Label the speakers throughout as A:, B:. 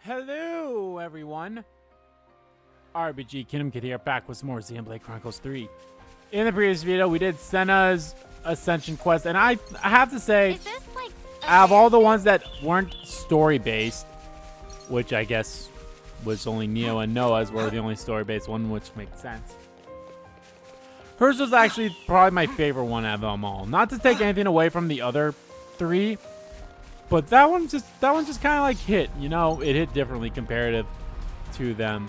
A: Hello, everyone. RBG Kingdom Kid here, back with some more Xenoblade Chronicles 3. In the previous video, we did Sena's Ascension quest, and I have to say,
B: Is this like
A: out of all the ones that weren't story-based, which I guess was only Neo and Noah's were the only story-based one, which makes sense. Hers was actually probably my favorite one out of them all. Not to take anything away from the other three, but that one just kind of like hit, you know, it hit differently comparative to them.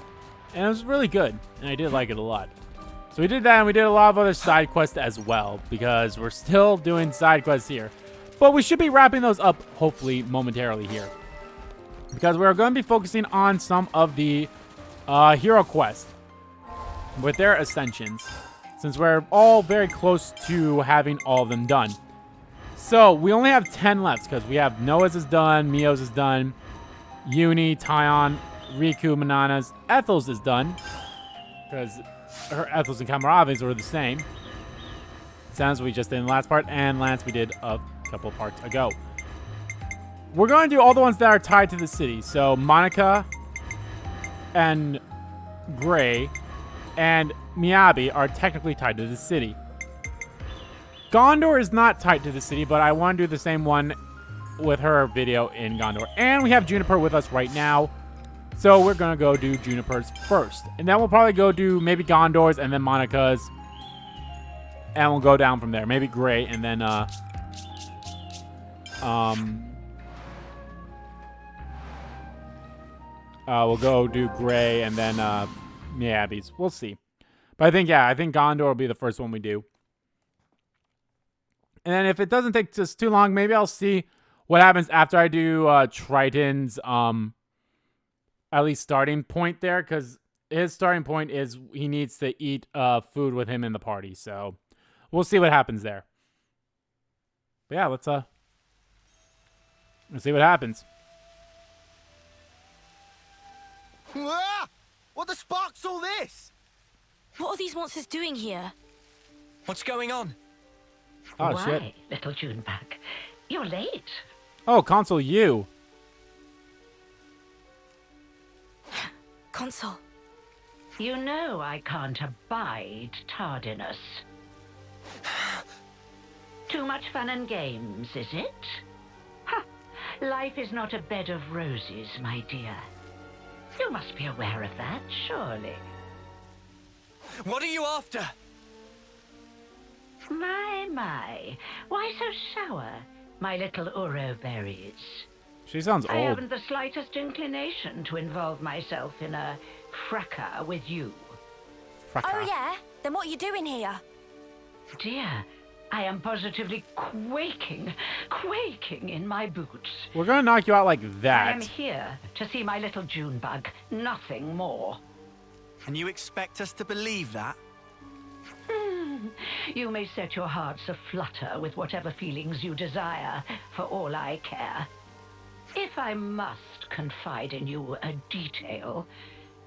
A: And it was really good, and I did like it a lot. So we did that, and we did a lot of other side quests as well, because we're still doing side quests here. But we should be wrapping those up, hopefully, momentarily here. Because we're going to be focusing on some of the hero quests with their ascensions, since we're all very close to having all of them done. So we only have 10 left, because we have Noah's is done, Mio's is done, Eunie, Taion, Riku, Manana's, Ethel's is done, because her Ethel's and Kamaravi's were the same. Sans we just did in the last part, and Lanz we did a couple parts ago. We're going to do all the ones that are tied to the city. So Monica and Gray and Miyabi are technically tied to the city. Gondor is not tied to the city, but I want to do the same one with her video in Gondor. And we have Juniper with us right now. So we're going to go do Juniper's first. And then we'll probably go do maybe Gondor's and then Monica's. And we'll go down from there. Maybe Gray and then we'll go do Gray and then Miyabi's. We'll see. But I think Gondor will be the first one we do. And then if it doesn't take just too long, maybe I'll see what happens after I do Triton's at least starting point there, because his starting point is he needs to eat food with him in the party. So we'll see what happens there. But yeah, let's see what happens.
C: Ah! What the spark's all this?
B: What are these monsters doing here?
C: What's going on?
A: Oh,
D: Why,
A: shit.
D: little Junebug? You're late.
A: Oh, Console you.
B: Consul.
D: You know I can't abide tardiness. Too much fun and games, is it? Ha! Life is not a bed of roses, my dear. You must be aware of that, surely.
C: What are you after?
D: My. Why so sour, my little Uro berries?
A: She sounds
D: I
A: old.
D: haven't the slightest inclination to involve myself in a fracas with you.
A: Fracas.
B: Oh yeah? Then what are you doing here?
D: Dear, I am positively quaking in my boots.
A: We're going to knock you out like
D: I am
A: that.
D: here to see my little Junebug, nothing more.
C: And you expect us to believe that?
D: You may set your hearts aflutter with whatever feelings you desire, for all I care. If I must confide in you a detail,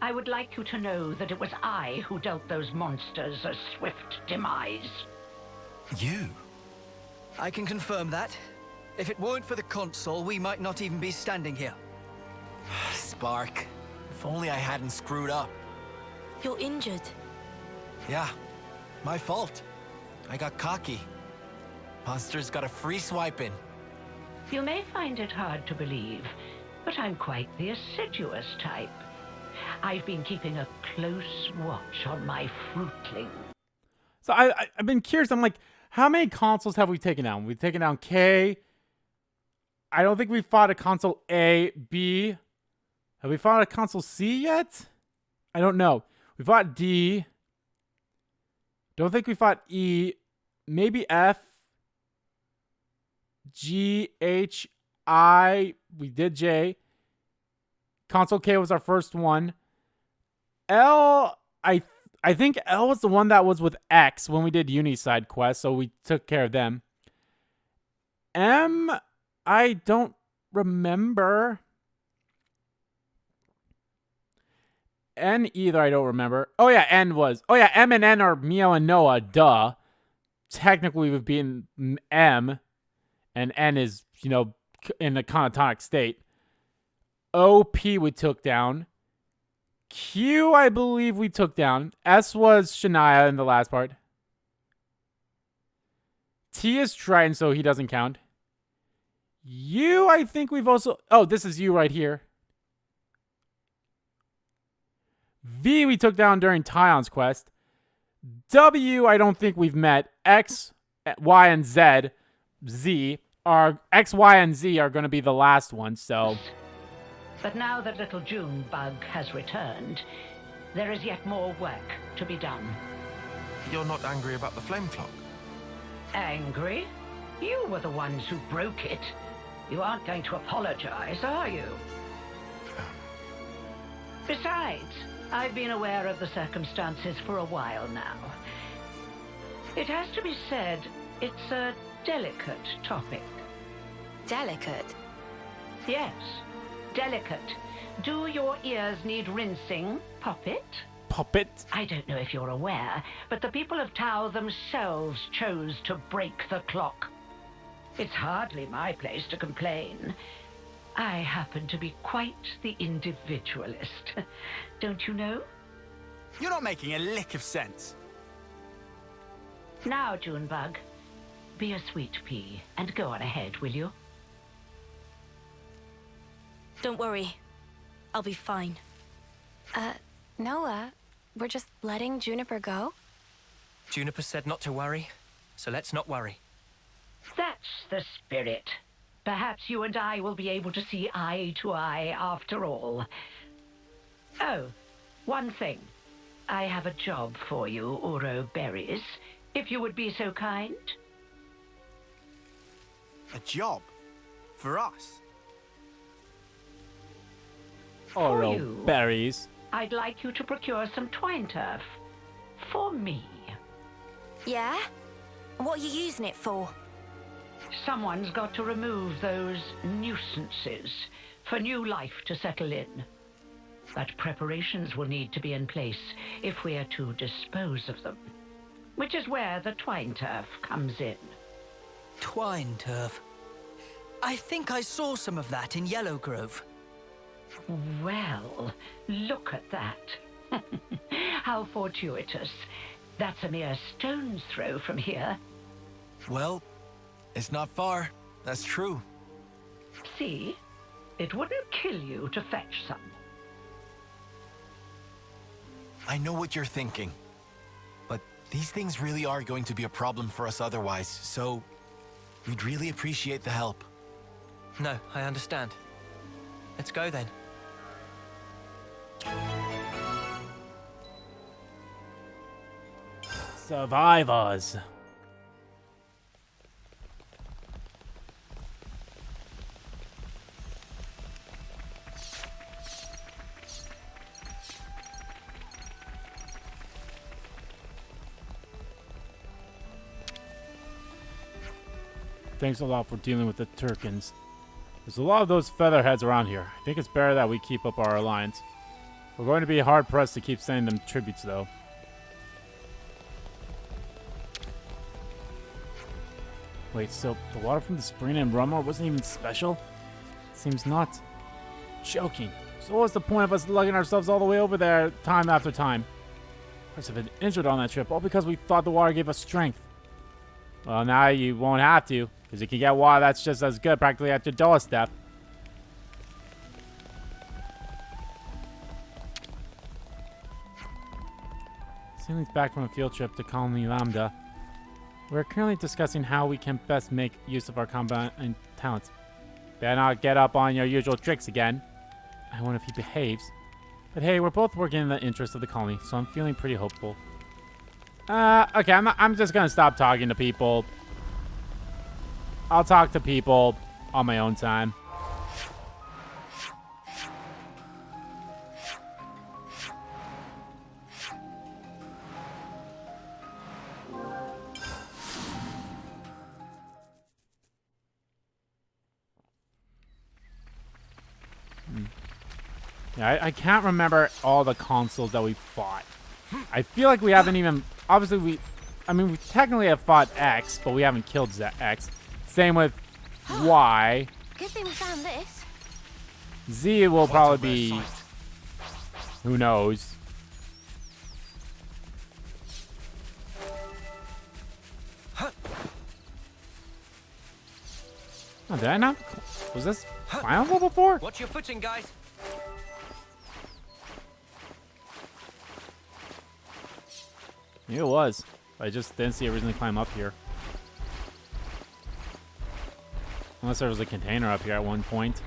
D: I would like you to know that it was I who dealt those monsters a swift demise.
C: You? I can confirm that. If it weren't for the console, we might not even be standing here. Spark. If only I hadn't screwed up.
B: You're injured.
C: Yeah, my fault. I got cocky. Monsters got a free swipe in.
D: You may find it hard to believe, but I'm quite the assiduous type. I've been keeping a close watch on my fruitling.
A: So I've been curious. I'm like, how many consoles have we taken down? We've taken down K. I don't think we fought a console A, B. Have we fought a console C yet? I don't know. We fought D. Don't think we fought E. Maybe F. G, H, I. We did J. Console K was our first one. L, I think L was the one that was with X when we did Uni side quest, so we took care of them. M, I don't remember. N either, I don't remember. Oh yeah, N was. Oh yeah, M and N are Mio and Noah, duh. Technically would be in M, and N is, you know, in a catatonic state. OP we took down. Q, I believe we took down. S was Shania in the last part. T is Triton, so he doesn't count. U, I think we've also... Oh, this is U right here. V, we took down during Taion's quest. W, I don't think we've met. X, Y, and Z are... X, Y, and Z are going to be the last ones, so...
D: But now that little June bug has returned, there is yet more work to be done.
E: You're not angry about the flame clock?
D: Angry? You were the ones who broke it. You aren't going to apologize, are you? Besides, I've been aware of the circumstances for a while now. It has to be said, it's a delicate topic.
B: Delicate?
D: Yes, delicate. Do your ears need rinsing, Poppet?
A: Puppet?
D: I don't know if you're aware, but the people of Tau themselves chose to break the clock. It's hardly my place to complain. I happen to be quite the individualist. Don't you know?
C: You're not making a lick of sense.
D: Now, Junebug, be a sweet pea and go on ahead, will you?
B: Don't worry. I'll be fine.
F: Noah, we're just letting Juniper go?
C: Juniper said not to worry, so let's not worry.
D: That's the spirit. Perhaps you and I will be able to see eye to eye after all. Oh, one thing. I have a job for you, Uro Berries, if you would be so kind.
C: A job? For us?
D: For
A: Oro
D: you.
A: berries.
D: I'd like you to procure some twine turf. For me.
B: Yeah? What are you using it for?
D: Someone's got to remove those nuisances for new life to settle in. But preparations will need to be in place if we are to dispose of them, which is where the twine turf comes in.
C: Twine turf. I think I saw some of that in Yellow Grove.
D: Well, look at that. How fortuitous. That's a mere stone's throw from here.
E: Well, it's not far. That's true.
D: See? It wouldn't kill you to fetch some.
E: I know what you're thinking. But these things really are going to be a problem for us otherwise, so we'd really appreciate the help.
C: No, I understand. Let's go then.
A: Survivors. Thanks a lot for dealing with the Turkins. There's a lot of those featherheads around here. I think it's better that we keep up our alliance. We're going to be hard-pressed to keep sending them tributes, though. Wait, so the water from the spring in Rumor wasn't even special? Seems not. Joking. So what's the point of us lugging ourselves all the way over there time after time? Of have been injured on that trip, all because we thought the water gave us strength. Well, now you won't have to, because you can get water that's just as good practically at your doorstep. Sailing's back from a field trip to Colony Lambda. We're currently discussing how we can best make use of our combat and talents. Better not get up on your usual tricks again. I wonder if he behaves. But hey, we're both working in the interest of the colony, so I'm feeling pretty hopeful. Okay, I'm just gonna stop talking to people. I'll talk to people on my own time. Yeah, I can't remember all the consoles that we fought. I feel like we haven't even... Obviously, we technically have fought X, but we haven't killed X. Same with Y.
F: Good thing we found this.
A: Z will probably be... Who knows? Oh, did I not? Was this climbable before?
C: Watch your footing, guys.
A: Maybe it was. I just didn't see a reason to climb up here. Unless there was a container up here at one point.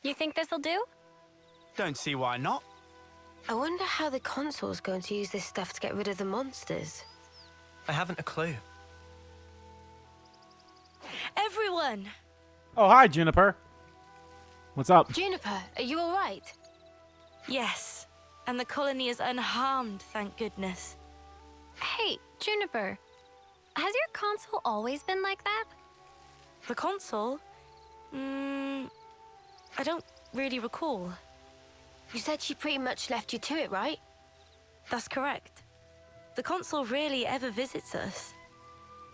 F: You think this'll do?
G: Don't see why not.
H: I wonder how the console's going to use this stuff to get rid of the monsters.
C: I haven't a clue.
B: Everyone!
A: Oh, hi, Juniper. What's up?
H: Juniper, are you all right?
B: Yes, and the colony is unharmed, thank goodness.
F: Hey, Juniper. Has your console always been like that?
B: The console? I don't really recall.
H: You said she pretty much left you to it, right?
B: That's correct. The console rarely ever visits us.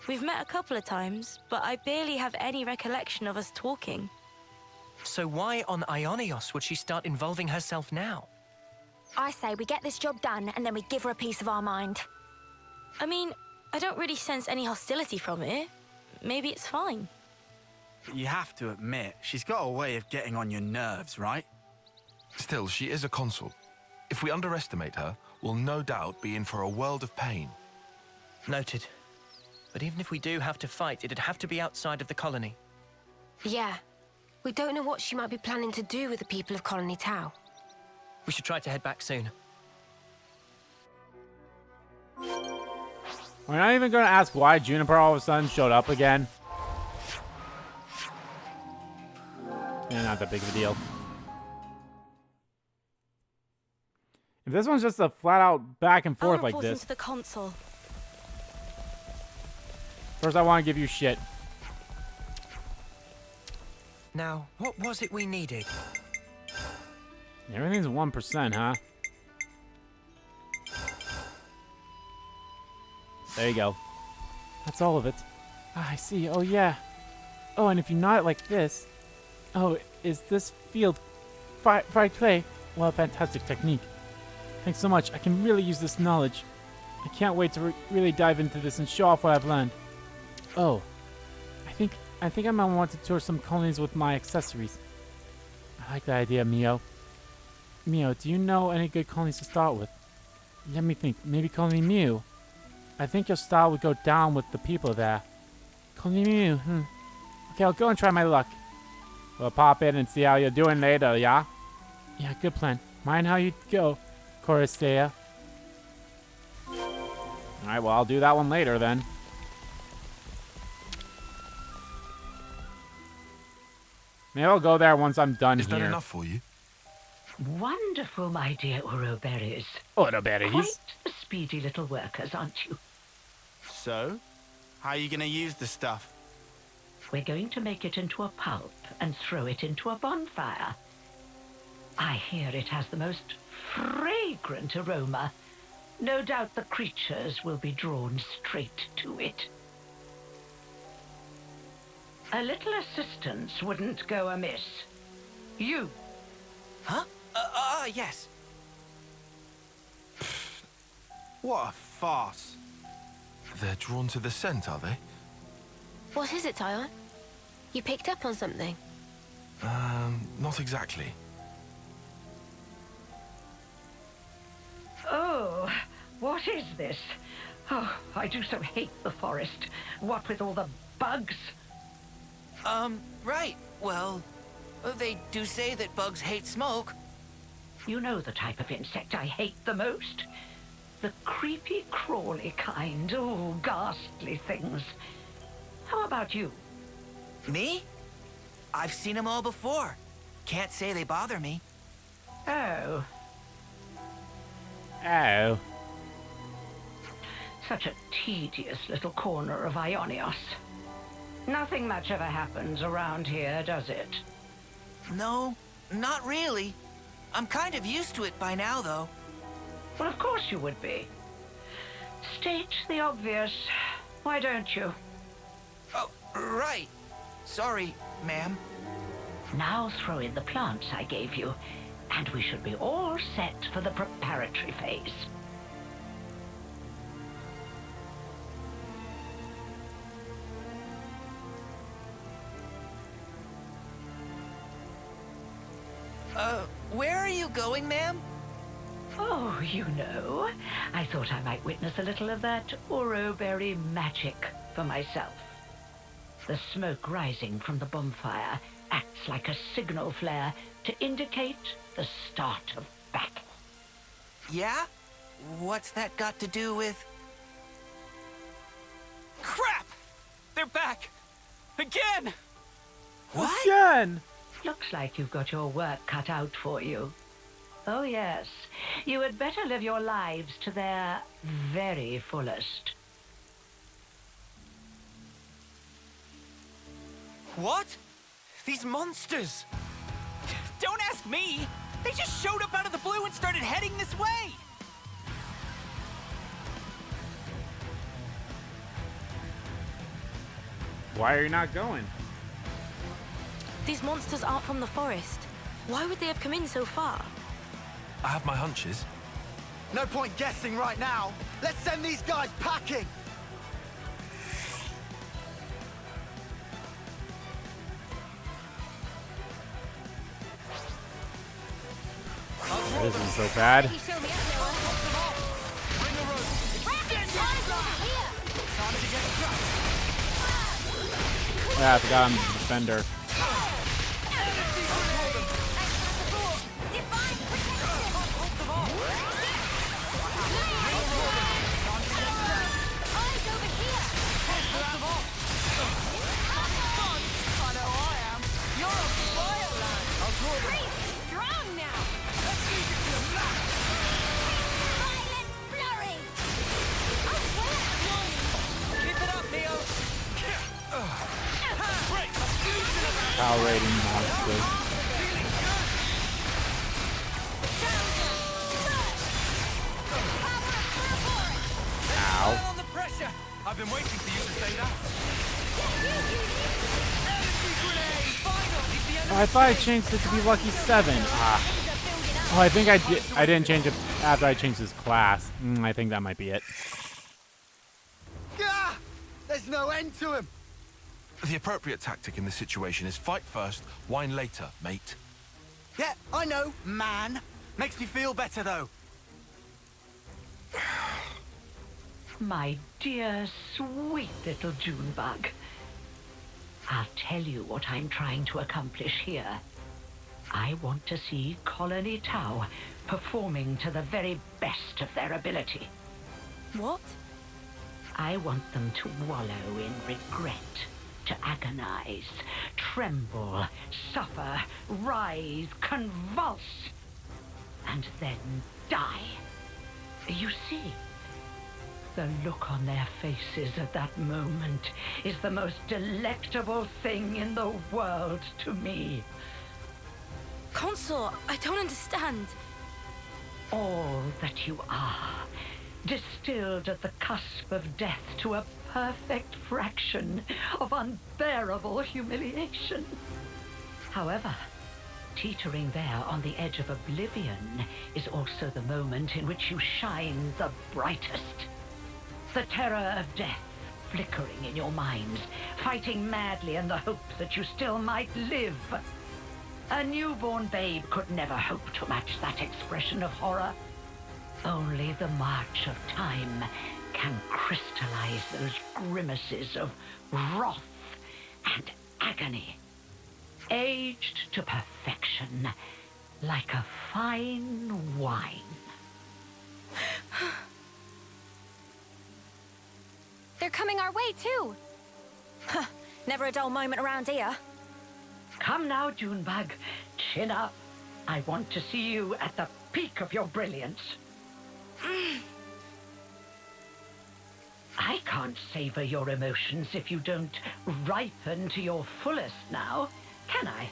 B: We've met a couple of times, but I barely have any recollection of us talking.
C: So why on Aionios would she start involving herself now?
B: I say we get this job done and then we give her a piece of our mind. I mean, I don't really sense any hostility from it. Maybe it's fine.
G: But you have to admit, she's got a way of getting on your nerves, right?
I: Still, she is a consul. If we underestimate her, we'll no doubt be in for a world of pain.
C: Noted. But even if we do have to fight, it'd have to be outside of the colony.
H: Yeah. We don't know what she might be planning to do with the people of Colony Tau.
C: We should try to head back soon.
A: We're not even going to ask why Juniper all of a sudden showed up again. Yeah, not that big of a deal. If this one's just a flat-out back and forth like this.
B: Into the console.
A: First, I want to give you shit.
C: Now, what was it we needed?
A: Everything's 1%, huh? There you go. That's all of it. Ah, I see. Oh, yeah. Oh, and if you knot it like this... Oh, is this field fried clay? Well, fantastic technique. Thanks so much. I can really use this knowledge. I can't wait to really dive into this and show off what I've learned. Oh, I think I might want to tour some colonies with my accessories. I like that idea, Mio. Mio, do you know any good colonies to start with? Let me think. Maybe Colony Mew. I think your style would go down with the people there. Colony Mew, Okay, I'll go and try my luck. We'll pop in and see how you're doing later, yeah? Yeah, good plan. Mind how you go, Chorustea. Alright, well, I'll do that one later then. Maybe I'll go there once I'm done
I: Is
A: here.
I: that enough for you?
D: Wonderful, my dear Uroberries.
A: Uroberries?
D: Quite the speedy little workers, aren't you?
G: So, how are you going to use the stuff?
D: We're going to make it into a pulp and throw it into a bonfire. I hear it has the most fragrant aroma. No doubt the creatures will be drawn straight to it. A little assistance wouldn't go amiss. You.
C: Huh? Yes.
G: What a farce.
I: They're drawn to the scent, are they?
H: What is it, Taion? You picked up on something?
I: Not exactly.
D: Oh, what is this? Oh, I do so hate the forest. What with all the bugs?
C: Right. Well, they do say that bugs hate smoke.
D: You know the type of insect I hate the most? The creepy, crawly kind. Oh, ghastly things. How about you?
C: Me? I've seen them all before. Can't say they bother me.
D: Oh,
A: Oh.
D: such a tedious little corner of Aionios. Nothing much ever happens around here, does it?
C: No, not really. I'm kind of used to it by now, though.
D: Well, of course you would be. State the obvious. Why don't you?
C: Oh, right. Sorry, ma'am.
D: Now throw in the plants I gave you, and we should be all set for the preparatory phase.
C: Where are you going, ma'am?
D: Oh, you know, I thought I might witness a little of that Oroberry magic for myself. The smoke rising from the bonfire acts like a signal flare to indicate the start of battle.
C: Yeah? What's that got to do with... Crap! They're back! Again! What?
A: Again!
D: Looks like you've got your work cut out for you. Oh yes, you had better live your lives to their very fullest.
C: What? These monsters! Don't ask me! They just showed up out of the blue and started heading this way!
A: Why are you not going?
B: These monsters aren't from the forest. Why would they have come in so far?
I: I have my hunches.
C: No point guessing right now. Let's send these guys packing!
A: This is so bad. Yeah, I forgot I'm the defender. Power rating monster. Ow.
C: I've been waiting for you to say that.
A: Oh, I thought I changed it to be Lucky 7. Ah. Oh, I think I did. I didn't change it after I changed his class. I think that might be it.
C: Gah! There's no end to him!
I: The appropriate tactic in this situation is fight first, whine later, mate.
C: Yeah, I know, man. Makes me feel better, though.
D: My dear, sweet little Junebug. I'll tell you what I'm trying to accomplish here. I want to see Colony Tau performing to the very best of their ability.
B: What?
D: I want them to wallow in regret, to agonize, tremble, suffer, rise, convulse, and then die. You see, the look on their faces at that moment is the most delectable thing in the world to me.
B: Consort, I don't understand.
D: All that you are, distilled at the cusp of death to a perfect fraction of unbearable humiliation. However, teetering there on the edge of oblivion is also the moment in which you shine the brightest. The terror of death flickering in your minds, fighting madly in the hope that you still might live. A newborn babe could never hope to match that expression of horror. Only the march of time can crystallize those grimaces of wrath and agony, aged to perfection like a fine wine.
F: They're coming our way, too. Never a dull moment around here.
D: Come now, Junebug. Chin up. I want to see you at the peak of your brilliance. I can't savor your emotions if you don't ripen to your fullest now, can I?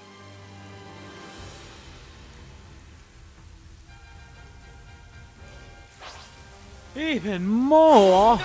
A: Even more?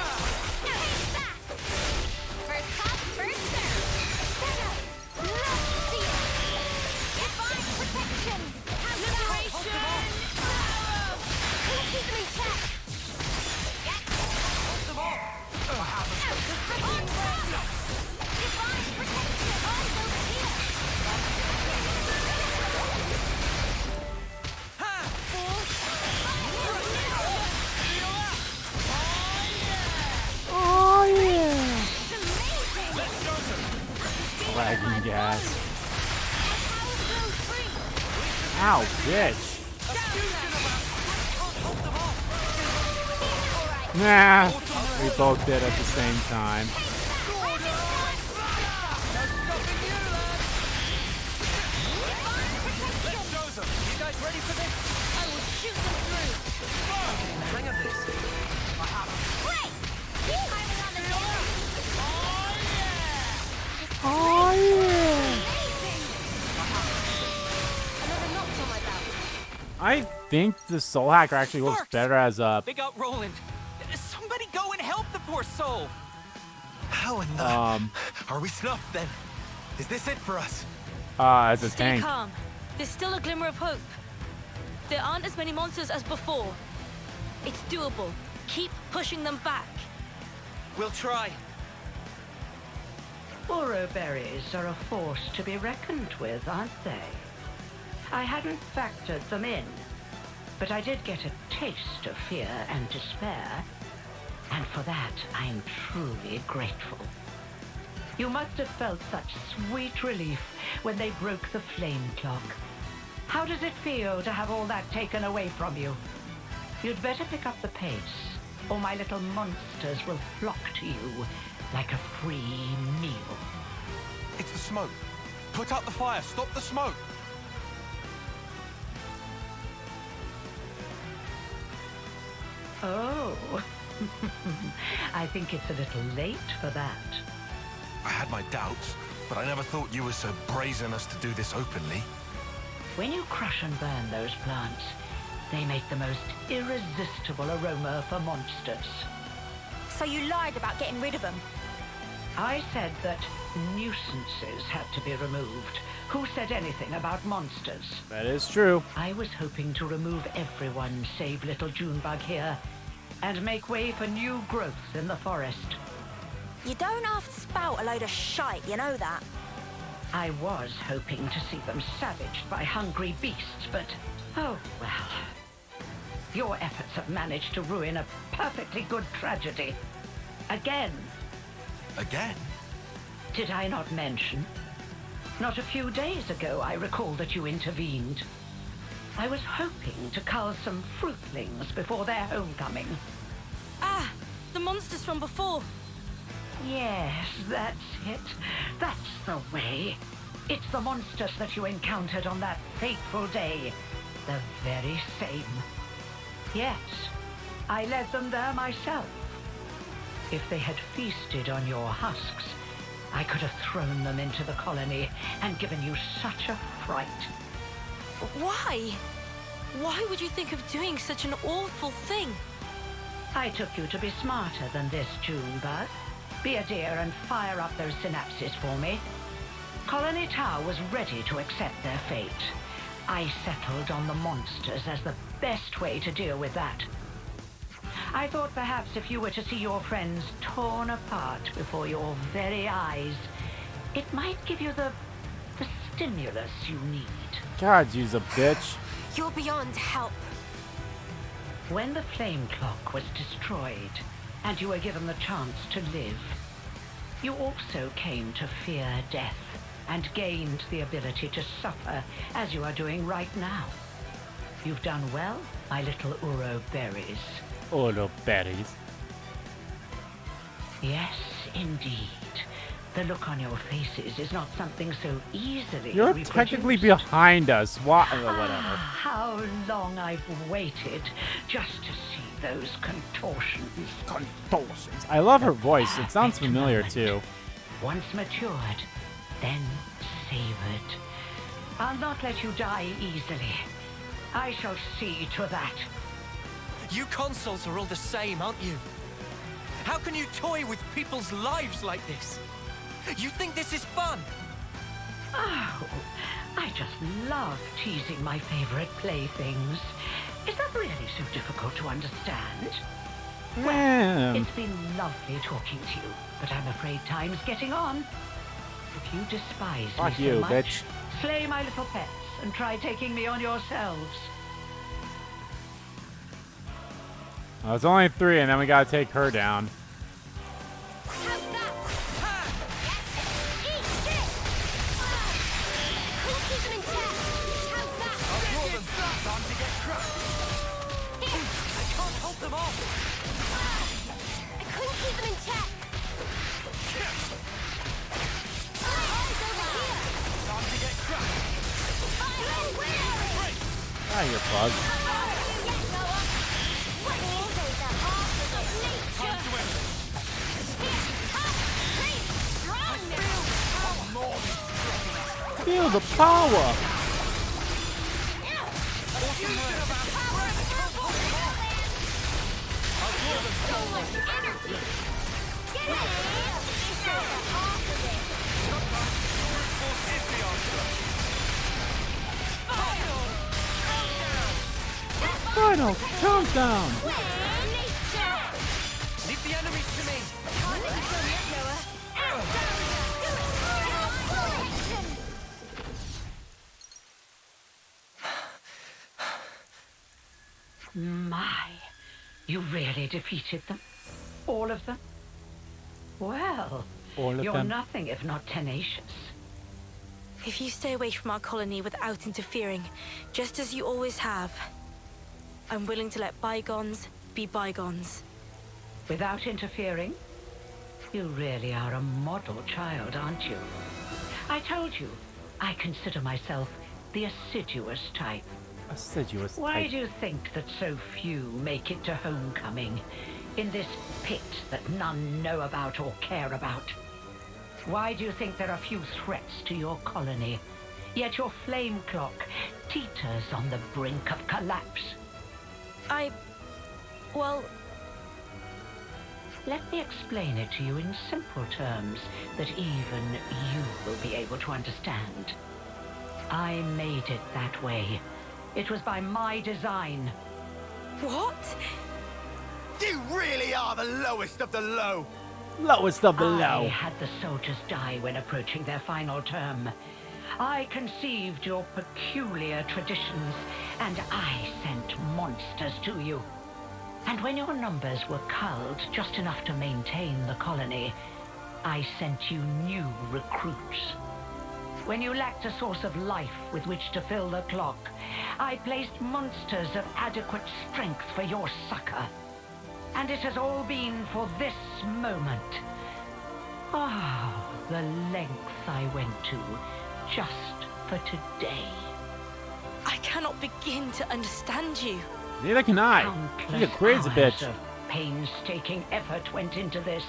A: Oh yeah! Lagging gas. Ow, bitch. Nah, we both did at the same time.
C: You guys ready for this? I will shoot them through. The hang of this. I have.
F: Great! Keep climbing on the door!
A: Oh yeah!
F: Another notch on my belt.
A: I think the soul hacker actually works better as a
C: They got Roland. Somebody go and help the poor soul.
E: How in the... Are we snuffed then? Is this it for us?
A: as a
B: Stay
A: tank.
B: calm. There's still a glimmer of hope. There aren't as many monsters as before. It's doable. Keep pushing them back.
C: We'll try.
D: Uro berries are a force to be reckoned with, aren't they? I hadn't factored them in, but I did get a taste of fear and despair, and for that I'm truly grateful. You must have felt such sweet relief when they broke the flame clock. How does it feel to have all that taken away from you? You'd better pick up the pace, or my little monsters will flock to you like a free meal.
I: It's the smoke. Put out the fire. Stop the smoke.
D: Oh, I think it's a little late for that.
I: I had my doubts, but I never thought you were so brazen as to do this openly.
D: When you crush and burn those plants, they make the most irresistible aroma for monsters.
F: So you lied about getting rid of them.
D: I said that nuisances had to be removed. Who said anything about monsters?
A: That is true.
D: I was hoping to remove everyone save little Junebug here, and make way for new growth in the forest.
F: You don't have to spout a load of shite, you know that.
D: I was hoping to see them savaged by hungry beasts, but oh well. Your efforts have managed to ruin a perfectly good tragedy. Again.
I: Again?
D: Did I not mention? Not a few days ago, I recall that you intervened. I was hoping to cull some fruitlings before their homecoming.
B: Ah, the monsters from before.
D: Yes, that's it. That's the way. It's the monsters that you encountered on that fateful day. The very same. Yes, I led them there myself. If they had feasted on your husks, I could have thrown them into the colony and given you such a fright.
B: Why? Why would you think of doing such an awful thing?
D: I took you to be smarter than this, Junebug. Be a dear and fire up those synapses for me. Colony Tau was ready to accept their fate. I settled on the monsters as the best way to deal with that. I thought perhaps if you were to see your friends torn apart before your very eyes, it might give you the stimulus you need.
A: God, you's a bitch.
F: You're beyond help.
D: When the flame clock was destroyed, and you were given the chance to live, you also came to fear death, and gained the ability to suffer, as you are doing right now. You've done well, my little Uro berries.
A: Uro berries.
D: Yes, indeed. The look on your faces is not something so easily
A: You're
D: reproduced.
A: technically behind us. Why? Whatever.
D: How long I've waited just to see those contortions.
A: Contortions. I love her voice. It sounds familiar too.
D: Once matured, then savored. I'll not let you die easily. I shall see to that.
C: You consuls are all the same, aren't you? How can you toy with people's lives like this? You think this is fun?
D: Oh, I just love teasing my favorite playthings. Is that really so difficult to understand?
A: Yeah.
D: It's been lovely talking to you, but I'm afraid time's getting on. If you despise
A: Fuck
D: me
A: you,
D: so much,
A: bitch.
D: slay my little pets and try taking me on yourselves.
A: Well, it's only 3, and then we gotta take her down.
F: How's that? Eat shit! Couldn't keep them in check. How's that?
C: Time to get crushed. I can't hold them off.
F: I couldn't keep them in check. Eyes over here.
C: Time to get crushed.
F: Fire where?
A: Ah, you're bugged.
F: Yes, Noah. What is it? The heart of nature.
C: Time to end.
F: Here, up, great, strong now.
A: Feel the power.
F: So much energy. Get it? This is the heart of it.
A: Final countdown.
F: Where nature?
C: Leave the enemies to me.
F: Can't let you go yet, Noah.
D: My, you really defeated them? All of them? Well,
A: All of
D: you're
A: them.
D: nothing if not tenacious.
B: If you stay away from our colony without interfering, just as you always have, I'm willing to let bygones be bygones.
D: Without interfering? You really are a model child, aren't you? I told you, I consider myself the assiduous type.
A: Assiduous.
D: Why do you think that so few make it to homecoming, in this pit that none know about or care about? Why do you think there are few threats to your colony, yet your flame clock teeters on the brink of collapse?
B: Well,
D: Let me explain it to you in simple terms that even you will be able to understand. I made it that way. It was by my design.
B: what?
C: You really are the lowest of the low.
A: Lowest of the
D: I
A: low.
D: had the soldiers die when approaching their final term. I conceived your peculiar traditions, and I sent monsters to you. And when your numbers were culled just enough to maintain the colony, I sent you new recruits. When you lacked a source of life with which to fill the clock, I placed monsters of adequate strength for your succor. And it has all been for this moment. Oh, the lengths I went to just for today.
B: I cannot begin to understand you.
A: Neither can I. She's a crazy
D: Countless
A: bitch.
D: hours of painstaking effort went into this.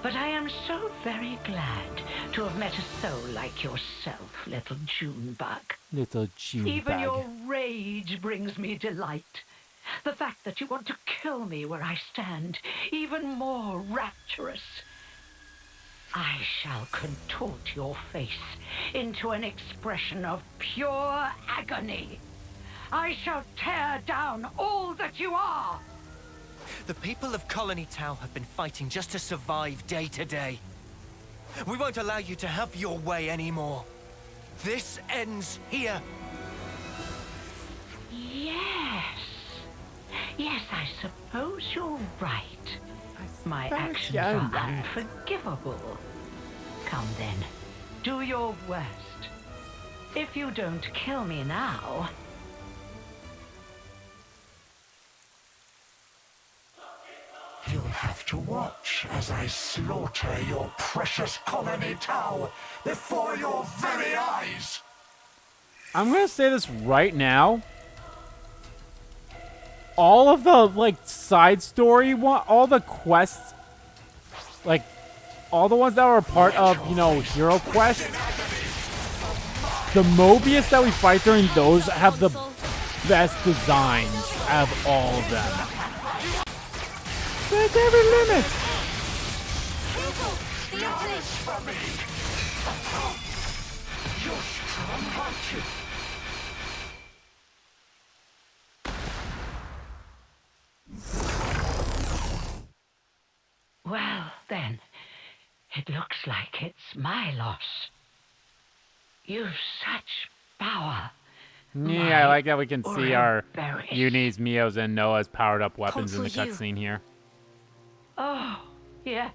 D: But I am so very glad to have met a soul like yourself, little Junebug.
A: Little June
D: Even
A: bag.
D: your rage brings me delight. The fact that you want to kill me where I stand, even more rapturous. I shall contort your face into an expression of pure agony. I shall tear down all that you are.
C: The people of Colony Town have been fighting just to survive day to day. We won't allow you to have your way anymore. This ends here.
D: Yes. Yes, I suppose you're right. My
A: suppose
D: actions
A: you're
D: are
A: right.
D: unforgivable. Come then, do your worst. If you don't kill me now...
J: You'll have to watch as I slaughter your precious colony Tau before your very eyes.
A: I'm gonna say this right now. All of the side story all the quests, all the ones that were a part of Hero Quest. The Mobius that we fight during those have the best designs of all of them. Break every limit!
D: Well, then, it looks like it's my loss. You've such power.
A: Yeah, I like that we can see our
D: berries.
A: Eunie's, Mio's, and Noah's powered up weapons in the
B: Consul, you.
A: cutscene here.
D: Oh, yes.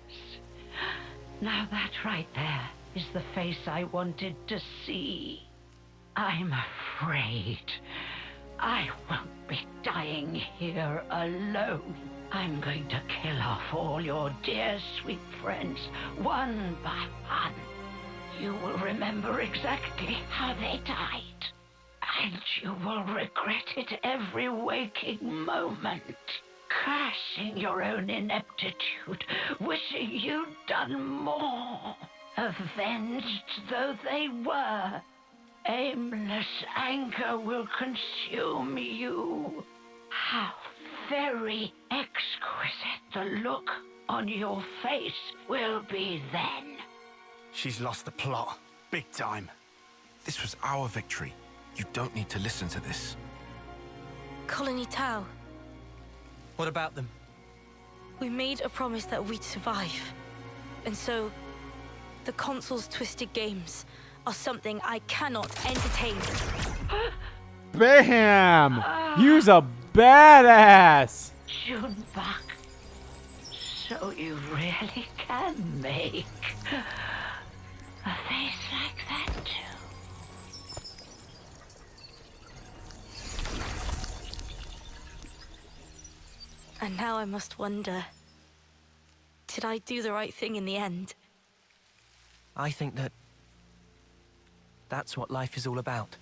D: Now that right there is the face I wanted to see. I'm afraid I won't be dying here alone. I'm going to kill off all your dear sweet friends, one by one. You will remember exactly how they died. And you will regret it every waking moment. Cursing your own ineptitude, wishing you'd done more. Avenged though they were, aimless anger will consume you. How very exquisite the look on your face will be then.
G: She's lost the plot. Big time.
I: This was our victory. You don't need to listen to this.
B: Colony Tau,
C: What about them?
B: we made a promise that we'd survive. And so, the console's twisted games are something I cannot entertain.
A: Bam! You's a badass!
D: Junebug, so you really can make a face like that too.
B: And now I must wonder, did I do the right thing in the end?
C: I think that's what life is all about.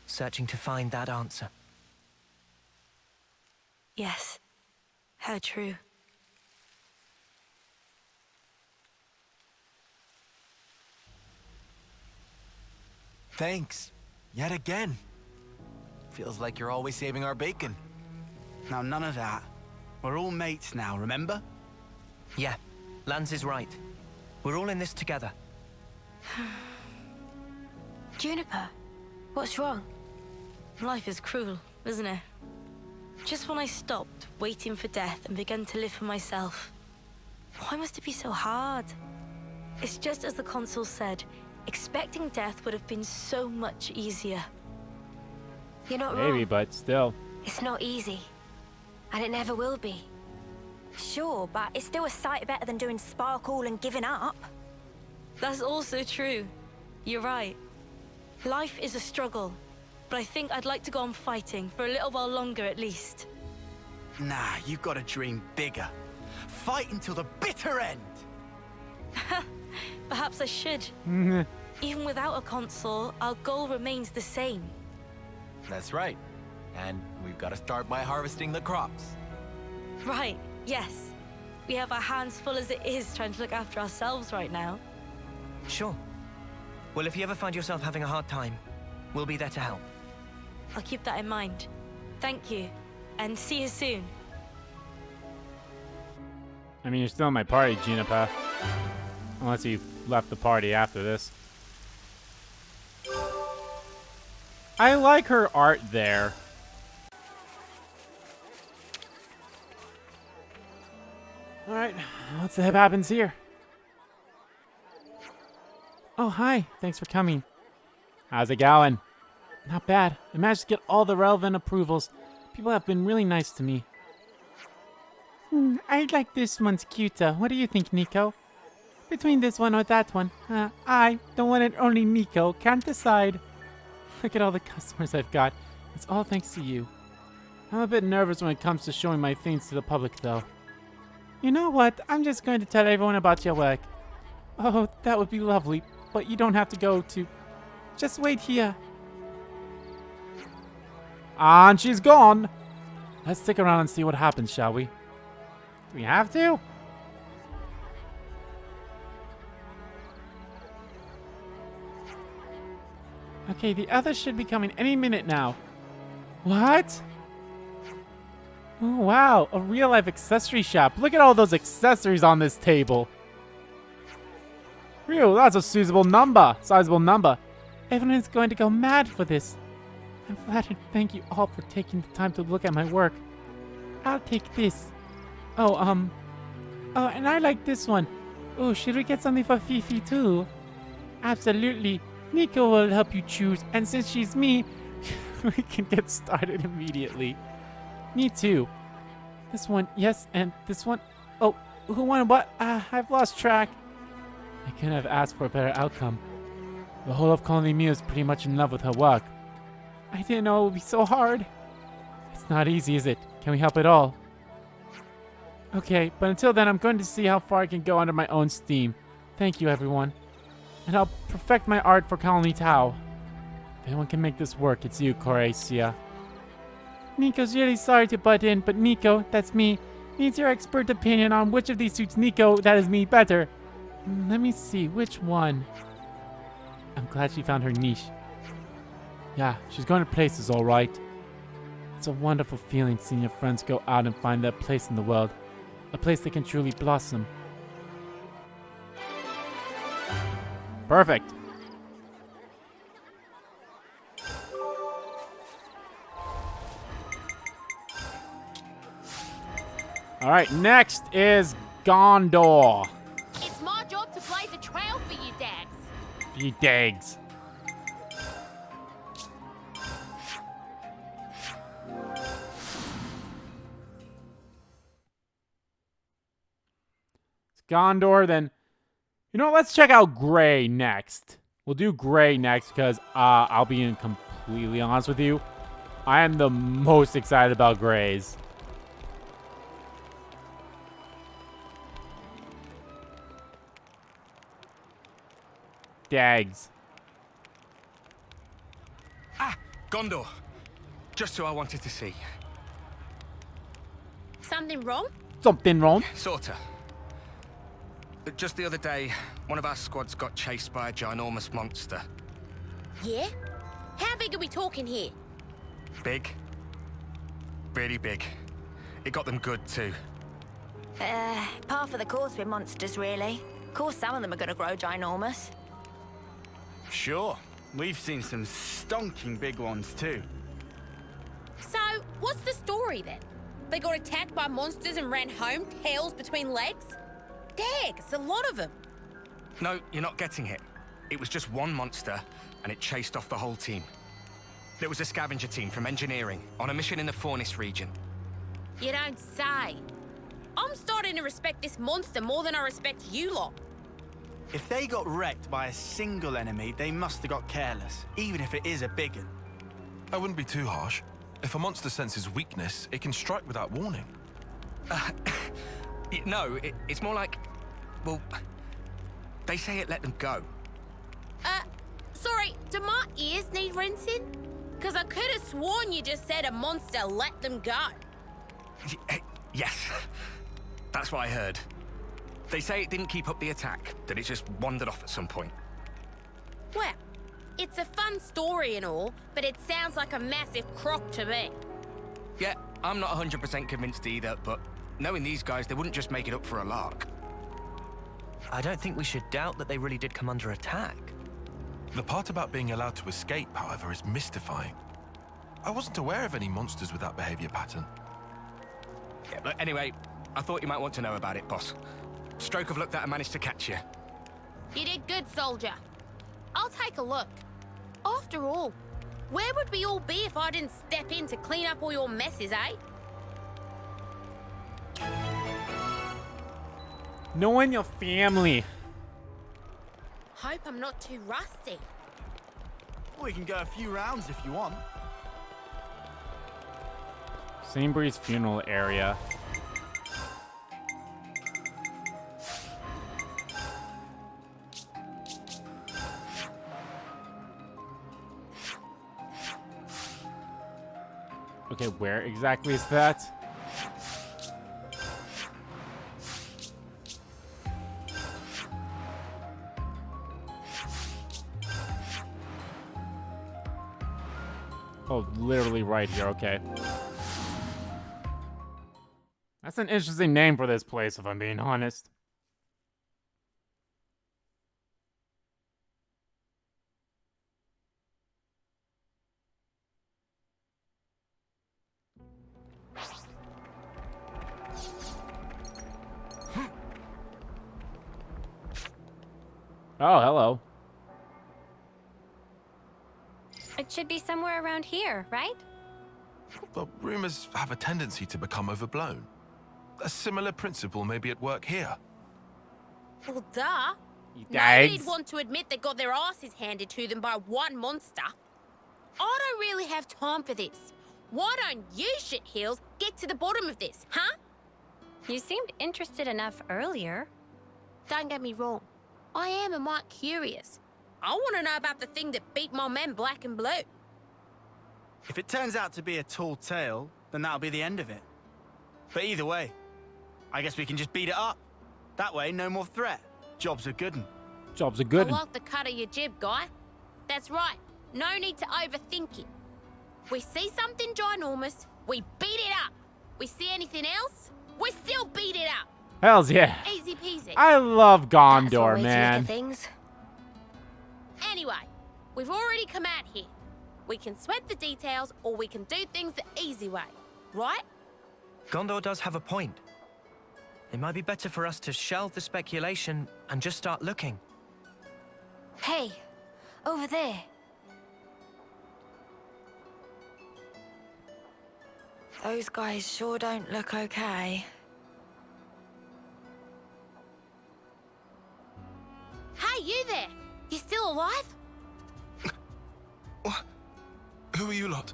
C: Searching to find that answer.
B: Yes, how true.
E: Thanks. Yet again. Feels like you're always saving our bacon.
G: Now, none of that. We're all mates now, remember?
C: Yeah, Lanz is right. We're all in this together.
H: Juniper, what's wrong?
B: Life is cruel, isn't it? Just when I stopped waiting for death and began to live for myself, why must it be so hard? It's just as the consul said, expecting death would have been so much easier.
H: You're not
A: Maybe,
H: wrong.
A: but still.
H: It's not easy. And it never will be.
F: Sure, but it's still a sight better than doing sparkle and giving up.
B: That's also true. You're right. Life is a struggle, but I think I'd like to go on fighting for a little while longer at least.
G: Nah, you've got to dream bigger. Fight until the bitter end.
B: Perhaps I should. Even without a consul, our goal remains the same.
E: That's right. And we've got to start by harvesting the crops.
B: Right, yes. We have our hands full as it is trying to look after ourselves right now.
C: Sure. Well, if you ever find yourself having a hard time, we'll be there to help.
B: I'll keep that in mind. Thank you, and see you soon.
A: I mean, you're still in my party, Juniper. Unless you left the party after this. I like her art there. Alright, let's see what happens here. Oh, hi. Thanks for coming. How's it going? Not bad. I managed to get all the relevant approvals. People have been really nice to me. I like this one's cuter. What do you think, Nico? Between this one or that one? I, the one and only Nico, can't decide. Look at all the customers I've got. It's all thanks to you. I'm a bit nervous when it comes to showing my things to the public, though. You know what? I'm just going to tell everyone about your work. Oh, that would be lovely, but you don't have to go to... Just wait here. And she's gone. Let's stick around and see what happens, shall we? Do we have to? Okay, the others should be coming any minute now. What? Oh, wow. A real-life accessory shop. Look at all those accessories on this table. Phew, that's a sizable number. Everyone's going to go mad for this. I'm flattered. Thank you all for taking the time to look at my work. I'll take this. Oh, and I like this one. Oh, should we get something for Fifi too? Absolutely. Nico will help you choose, and since she's me, we can get started immediately. Me too. This one, yes, and this one. Oh, who won what? I've lost track. I couldn't have asked for a better outcome. The whole of Colony Mew is pretty much in love with her work. I didn't know it would be so hard. It's not easy, is it? Can we help at all? Okay, but until then, I'm going to see how far I can go under my own steam. Thank you, everyone. And I'll perfect my art for Colony Tau. If anyone can make this work, it's you, Coracia. Nico's really sorry to butt in, but Nico, that's me, needs your expert opinion on which of these suits Nico, that is me, better. Let me see, which one? I'm glad she found her niche. Yeah, she's going to places, all right. It's a wonderful feeling seeing your friends go out and find their place in the world. A place that can truly blossom. Perfect. All right, next is Gondor.
F: It's my job to blaze a trail for you, Dags.
A: You dags. It's Gondor, then. You know, let's check out Gray next. We'll do Gray next because I'll be completely honest with you. I am the most excited about Grays. Dags.
C: Gondor. Just who I wanted to see.
F: Something wrong?
A: Something wrong?
C: Sorta. Just the other day, one of our squads got chased by a ginormous monster.
F: Yeah? How big are we talking here?
C: Big. Really big. It got them good, too.
K: Par for the course with monsters, really. Of course, some of them are going to grow ginormous.
G: Sure. We've seen some stonking big ones, too.
F: So, what's the story then? They got attacked by monsters and ran home, tails between legs? Dags, a lot of them.
C: No, you're not getting it. It was just one monster, and it chased off the whole team. There was a scavenger team from engineering on a mission in the Fornis region.
F: You don't say. I'm starting to respect this monster more than I respect you lot.
G: If they got wrecked by a single enemy, they must have got careless, even if it is a big one.
I: I wouldn't be too harsh. If a monster senses weakness, it can strike without warning.
C: No, it's more like... Well, they say it let them go.
F: Sorry, do my ears need rinsing? Because I could have sworn you just said a monster let them go.
C: Yes, that's what I heard. They say it didn't keep up the attack, that it just wandered off at some point.
F: Well, it's a fun story and all, but it sounds like a massive crock to me.
C: Yeah, I'm not 100% convinced either, but knowing these guys, they wouldn't just make it up for a lark.
L: I don't think we should doubt that they really did come under attack.
I: The part about being allowed to escape, however, is mystifying. I wasn't aware of any monsters with that behavior pattern.
C: Yeah, but anyway, I thought you might want to know about it, boss. Stroke of luck that I managed to catch you.
F: You did good, soldier. I'll take a look. After all, where would we all be if I didn't step in to clean up all your messes, eh?
A: Knowing your family.
F: Hope I'm not too rusty.
G: We can go a few rounds if you want.
A: Sainsbury's funeral area. Okay, where exactly is that? Oh, literally right here. Okay. That's an interesting name for this place, if I'm being honest. Oh, hello.
H: It should be somewhere around here, right?
I: But rumors have a tendency to become overblown. A similar principle may be at work here.
F: Well, duh.
A: Eat
F: Nobody'd
A: eggs.
F: want to admit they got their asses handed to them by one monster. I don't really have time for this. Why don't you, shitheels, get to the bottom of this, huh?
H: You seemed interested enough earlier.
F: Don't get me wrong. I am a mite curious. I want to know about the thing that beat my men black and blue.
G: If it turns out to be a tall tale, then that'll be the end of it. But either way, I guess we can just beat it up. That way, no more threat. Job's a good one.
A: Job's a good
F: I
A: one.
F: like the cut of your jib, guy. That's right. No need to overthink it. We see something ginormous, we beat it up. We see anything else, we still beat it up.
A: Hells yeah.
F: Easy peasy.
A: I love
H: That's one
A: Gondor,
H: way to look
A: man.
H: at things.
F: Anyway, we've already come out here. We can sweat the details, or we can do things the easy way, right?
L: Gondor does have a point. It might be better for us to shelve the speculation and just start looking.
H: Hey, over there.
K: Those guys sure don't look okay.
F: Hey, you there! You still alive?
I: What? Who are you lot?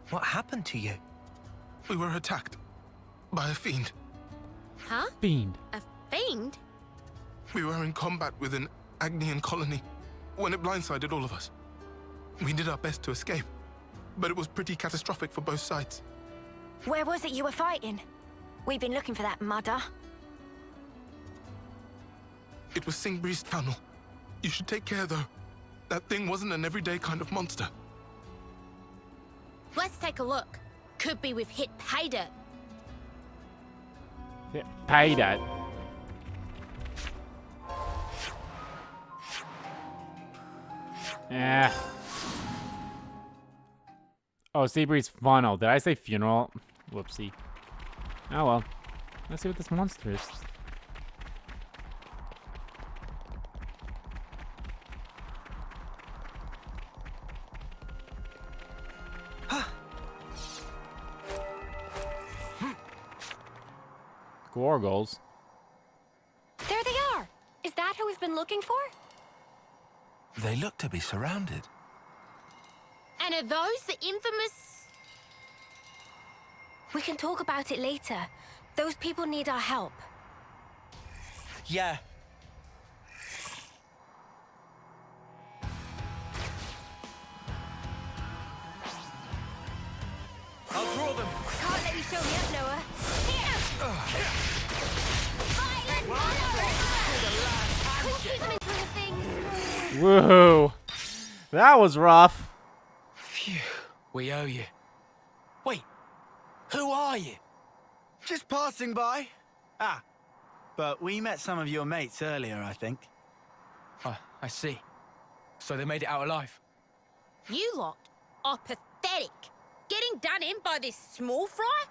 L: What happened to you?
I: We were attacked by a fiend.
F: Huh?
A: Fiend.
F: A fiend?
I: We were in combat with an Agnian colony when it blindsided all of us. We did our best to escape, but it was pretty catastrophic for both sides.
H: Where was it you were fighting? We've been looking for that mudder.
I: It was Singbri's funnel. You should take care, though. That thing wasn't an everyday kind of monster.
F: Let's take a look. Could be we've hit pay dirt.
A: Yeah, pay that. Yeah. Oh, Seabreeze funnel. Did I say funeral? Whoopsie. Oh well. Let's see what this monster is. Gorgles.
H: There they are! Is that who we've been looking for?
I: They look to be surrounded.
F: And are those the infamous...
H: We can talk about it later. Those people need our help.
L: Yeah. I'll draw them.
H: Can't let you show me up, Noah. Couldn't keep them into the things.
A: Woohoo! That was rough.
C: Phew, we owe you. Wait, who are you?
G: Just passing by. Ah, but we met some of your mates earlier, I think.
C: Oh, I see. So they made it out alive.
F: You lot are pathetic. Getting done in by this small fry?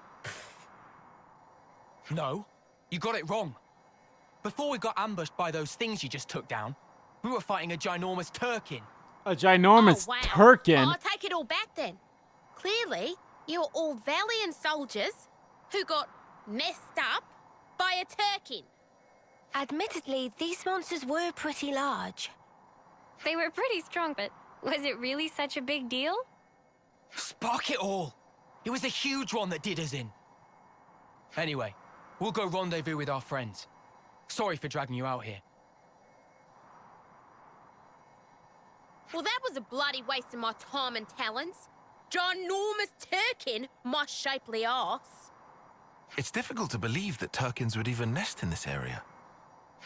C: No, you got it wrong. Before we got ambushed by those things you just took down, we were fighting a ginormous Turkin.
A: A ginormous
F: Oh, wow.
A: Turkin.
F: I'll take it all back then. Clearly, you're all valiant soldiers who got messed up by a Turkin.
H: Admittedly, these monsters were pretty large. They were pretty strong, but was it really such a big deal?
C: Spark it all! It was a huge one that did us in. Anyway, we'll go rendezvous with our friends. Sorry for dragging you out here.
F: Well, that was a bloody waste of my time and talents. Ginormous Turkin, my shapely ass.
I: It's difficult to believe that Turkins would even nest in this area.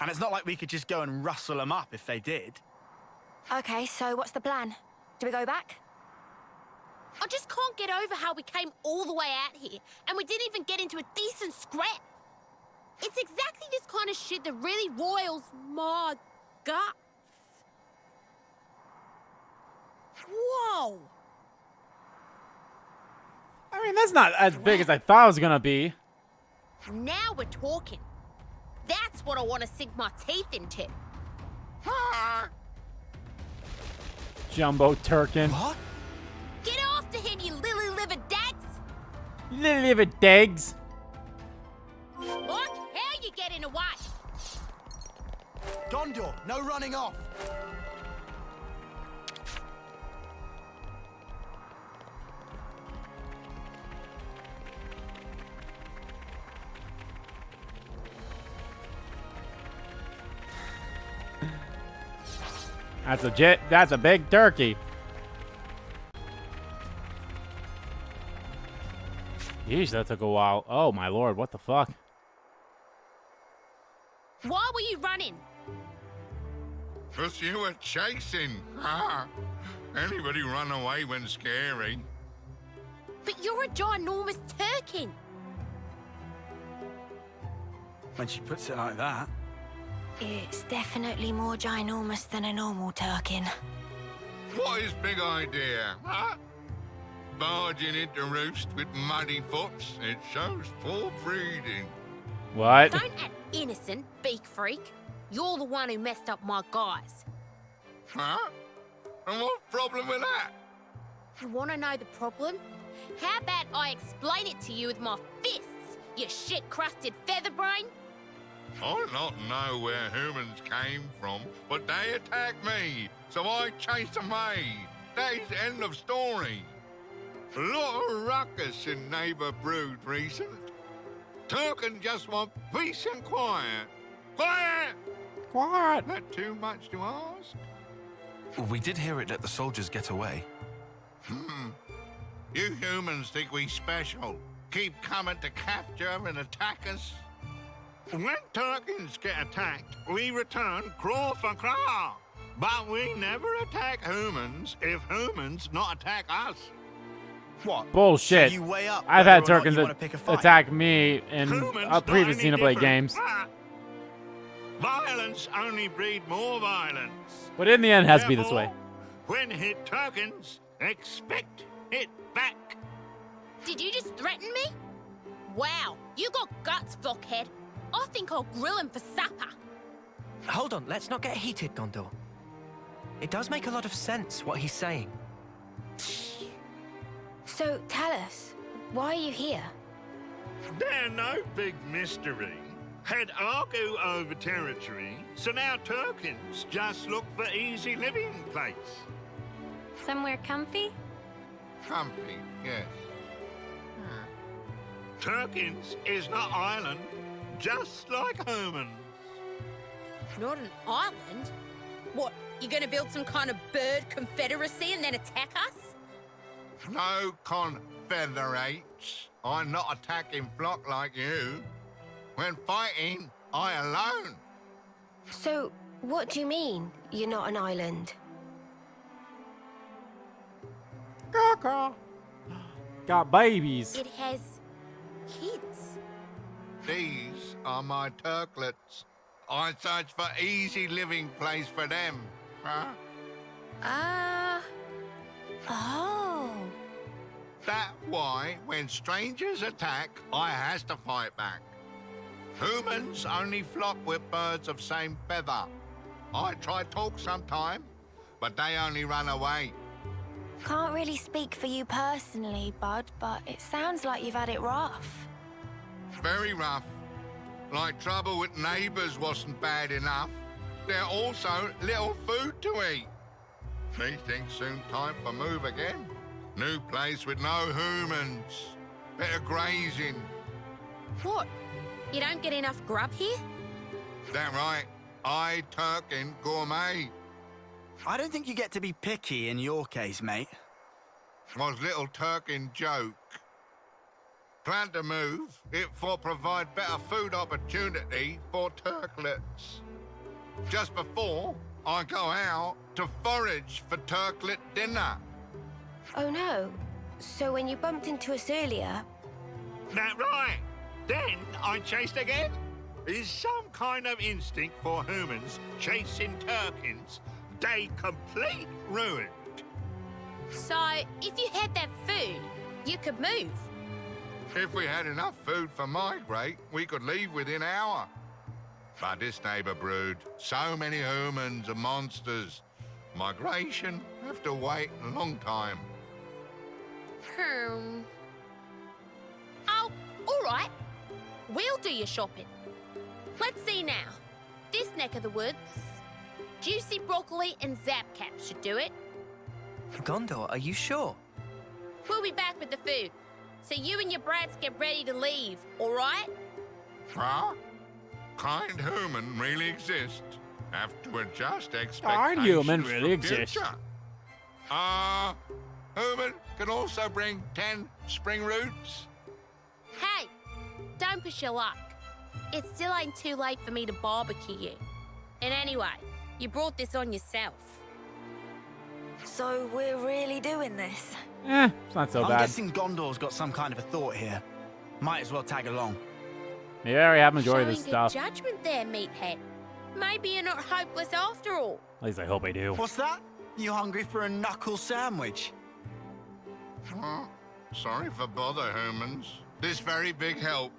G: And it's not like we could just go and rustle them up if they did.
H: Okay, so what's the plan? Do we go back?
F: I just can't get over how we came all the way out here and we didn't even get into a decent scrap. It's exactly this kind of shit that really roils my guts. Whoa!
A: I mean, that's not as big as I thought it was gonna be.
F: Now we're talking. That's what I want to sink my teeth into.
A: Jumbo Turkin.
C: What?
F: Get after him, you lily-livered dags!
A: Lily-livered dags.
F: Look, how you getting away?
C: Gondor, no running off.
A: That's legit. That's a big turkey. Yeesh, that took a while. Oh my lord, what the fuck?
F: Why were you running?
M: 'Cause you were chasing. Anybody run away when scary?
F: But you're a ginormous turkin.
C: When she puts it like that.
K: It's definitely more ginormous than a normal turkin.
M: What is big idea, huh? Barging into roost with muddy foots. It shows poor breeding.
A: What?
F: Don't act innocent, beak freak. You're the one who messed up my guys.
M: Huh? And what problem with that?
F: You want to know the problem? How about I explain it to you with my fists, you shit-crusted featherbrain?
M: I not know where humans came from, but they attacked me, so I chased them away. That is the end of story. A lot of ruckus in neighbour brood recent. Turkin just want peace and quiet. Quiet!
A: Quiet!
M: Not too much to ask.
E: We did hear it let the soldiers get away.
M: You humans think we special. Keep coming to capture and attack us. When Turkins get attacked, we return claw for claw. But we never attack humans if humans not attack us.
C: What?
A: Bullshit.
C: So you weigh up
A: I've had
C: whether or not
A: Turkins
C: you wanna pick a fight.
A: attack me in
M: Humans
A: previous
M: not any
A: Xenoblade
M: different.
A: games.
M: Violence only breed more violence.
A: But in the end, it has to be this way.
M: When hit Turkins, expect it back.
F: Did you just threaten me? Wow, you got guts, blockhead. I think I'll grill him for supper.
L: Hold on, let's not get heated, Gondor. It does make a lot of sense what he's saying.
H: So tell us, why are you here?
M: They're no big mystery. Had argue over territory, so now Turkins just look for easy living place.
H: Somewhere comfy?
M: Comfy, yes. Turkins is not island, just like humans.
F: Not an island? What, you gonna build some kind of bird confederacy and then attack us?
M: No confederates. I'm not attacking flock like you. When fighting, I alone.
H: So, what do you mean, you're not an island?
A: Got babies.
F: It has kids.
M: These are my Turklets. I search for easy living place for them. Huh?
F: Oh.
M: That why, when strangers attack, I has to fight back. Humans only flock with birds of same feather. I try talk sometime, but they only run away.
K: Can't really speak for you personally, Bud, but it sounds like you've had it rough.
M: Very rough. Like trouble with neighbours wasn't bad enough. There also little food to eat. Me think soon time for move again. New place with no humans. Better grazing.
F: What? You don't get enough grub here?
M: That right. I Turkin gourmet.
C: I don't think you get to be picky in your case, mate.
M: Was little Turkin joke. Plan to move, it for provide better food opportunity for Turklets. Just before, I go out to forage for Turklet dinner.
H: Oh no, So when you bumped into us earlier...
N: That right. Then I chased again. Is some kind of instinct for humans chasing Turkins. They complete ruined.
F: So, if you had that food, you could move.
M: If we had enough food for migrate, we could leave within an hour. But this neighbor brood, so many humans and monsters. Migration have to wait a long time.
F: Oh, all right. We'll do your shopping. Let's see now. This neck of the woods, juicy broccoli and zap caps should do it.
L: Gondor, are you sure?
F: We'll be back with the food. So you and your brats get ready to leave, all right?
M: Huh? Kind human really exist. Have to adjust expectations.
A: Kind human really
M: for future.
A: exist.
M: Human can also bring 10 spring roots.
F: Hey, don't push your luck. It still ain't too late for me to barbecue you. And anyway, you brought this on yourself.
K: So we're really doing this?
A: It's not so
G: I'm
A: bad.
G: guessing Gondor's got some kind of a thought here. Might as well tag along.
A: Maybe I already have majority of this
F: Showing
A: stuff.
F: good judgment there, meathead. Maybe you're not hopeless after all.
A: At least I hope I do.
G: What's that? You hungry for a knuckle sandwich?
M: Oh, sorry for bother, humans. This very big help.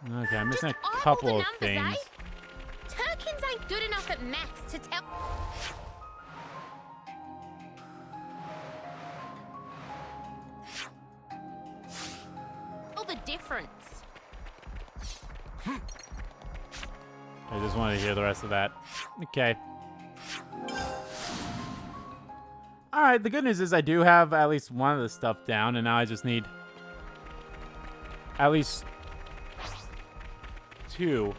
A: Okay, I'm missing
F: Just
A: a
F: eyeball
A: couple
F: the
A: of
F: numbers,
A: things.
F: Eh? Turkins ain't good enough at maths to tell... the difference.
A: I just wanted to hear the rest of that. Okay. Alright, the good news is I do have at least one of the stuff down, and now I just need at least 2.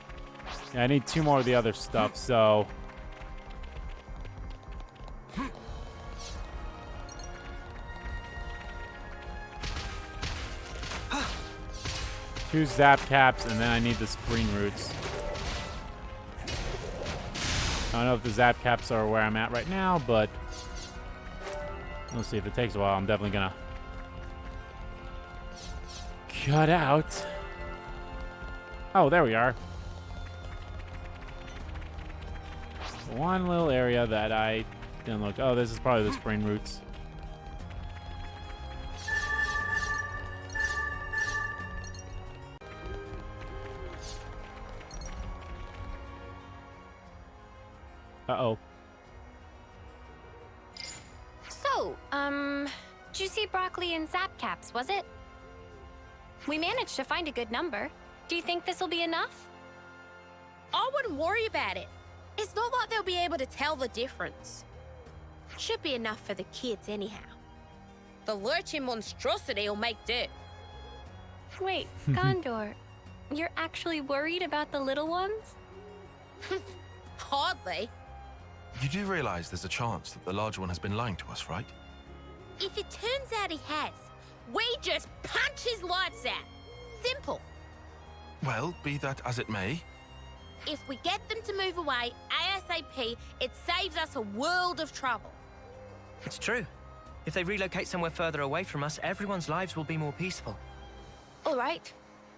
A: Yeah, I need 2 more of the other stuff, so... Two zap caps, and then I need the spring roots. I don't know if the zap caps are where I'm at right now, but we'll see. If it takes a while, I'm definitely gonna cut out. Oh, there we are. One little area that I didn't look. Oh, this is probably the spring roots. Uh-oh.
H: So, juicy broccoli and zap caps, was it? We managed to find a good number. Do you think this will be enough?
F: I wouldn't worry about it. It's not like they'll be able to tell the difference. Should be enough for the kids anyhow. The lurching monstrosity will make do.
H: Wait, Gondor, you're actually worried about the little ones?
F: Hardly.
O: You do realize there's a chance that the larger one has been lying to us, right?
F: If it turns out he has, we just punch his lights out. Simple.
O: Well, be that as it may.
F: If we get them to move away ASAP, it saves us a world of trouble.
L: It's true. If they relocate somewhere further away from us, everyone's lives will be more peaceful.
H: All right,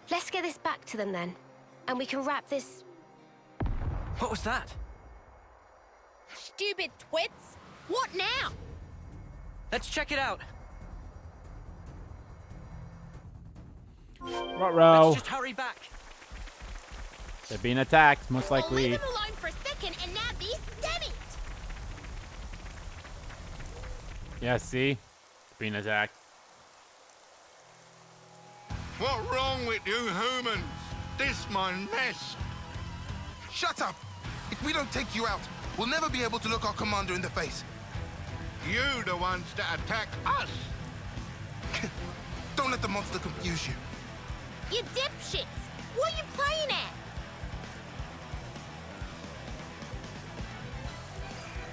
H: let's get this back to them then. And we can wrap this...
L: What was that?
F: Stupid twits. What now?
L: Let's check it out.
A: Ruh-roh.
L: Let's just hurry back.
A: They're being attacked, most likely.
F: Leave them alone for a second, and now this, damn it!
A: Yeah, see? Being attacked.
M: What's wrong with you humans? This my nest.
I: Shut up! If we don't take you out, we'll never be able to look our commander in the face.
M: You the ones that attack us.
I: Don't let the monster confuse you.
F: You dipshits! What are you playing at?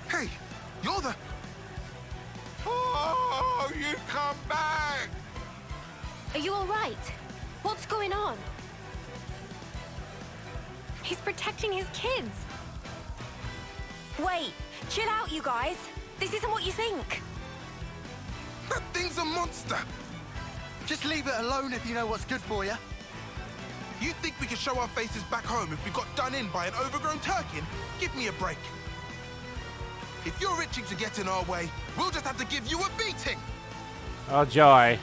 I: Hey, you're the...
M: Oh, you come back!
H: Are you all right? What's going on? He's protecting his kids.
K: Wait, chill out, you guys. This isn't what you think.
I: That thing's a monster!
C: Just leave it alone if you know what's good for you.
I: You think we can show our faces back home if we got done in by an overgrown turkin? Give me a break. If you're itching to get in our way, we'll just have to give you a beating!
A: Oh, joy.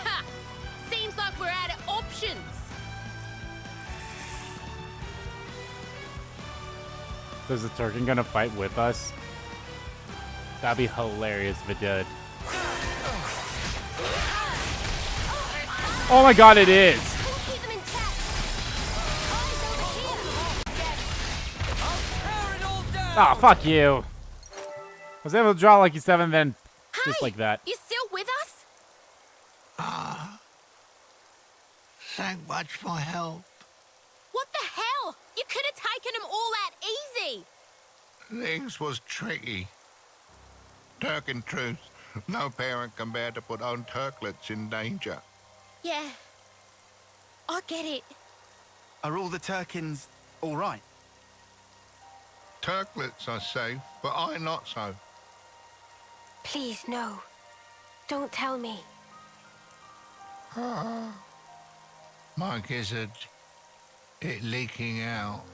F: Ha! Seems like we're out of options.
A: Is the Turkin gonna fight with us? That'd be hilarious if it did. Oh my god, it is! Ah, fuck you. I was able to draw like you 7, then just like that.
F: You still with us?
N: So much for help.
F: What the hell? You could have taken them all out easy.
M: Things was tricky. Turkin truth. No parent can bear to put own Turklets in danger.
F: Yeah. I get it.
C: Are all the Turkins all right?
M: Turklets are safe, but I not so.
H: Please, no. Don't tell me.
M: My gizzard, it leaking out.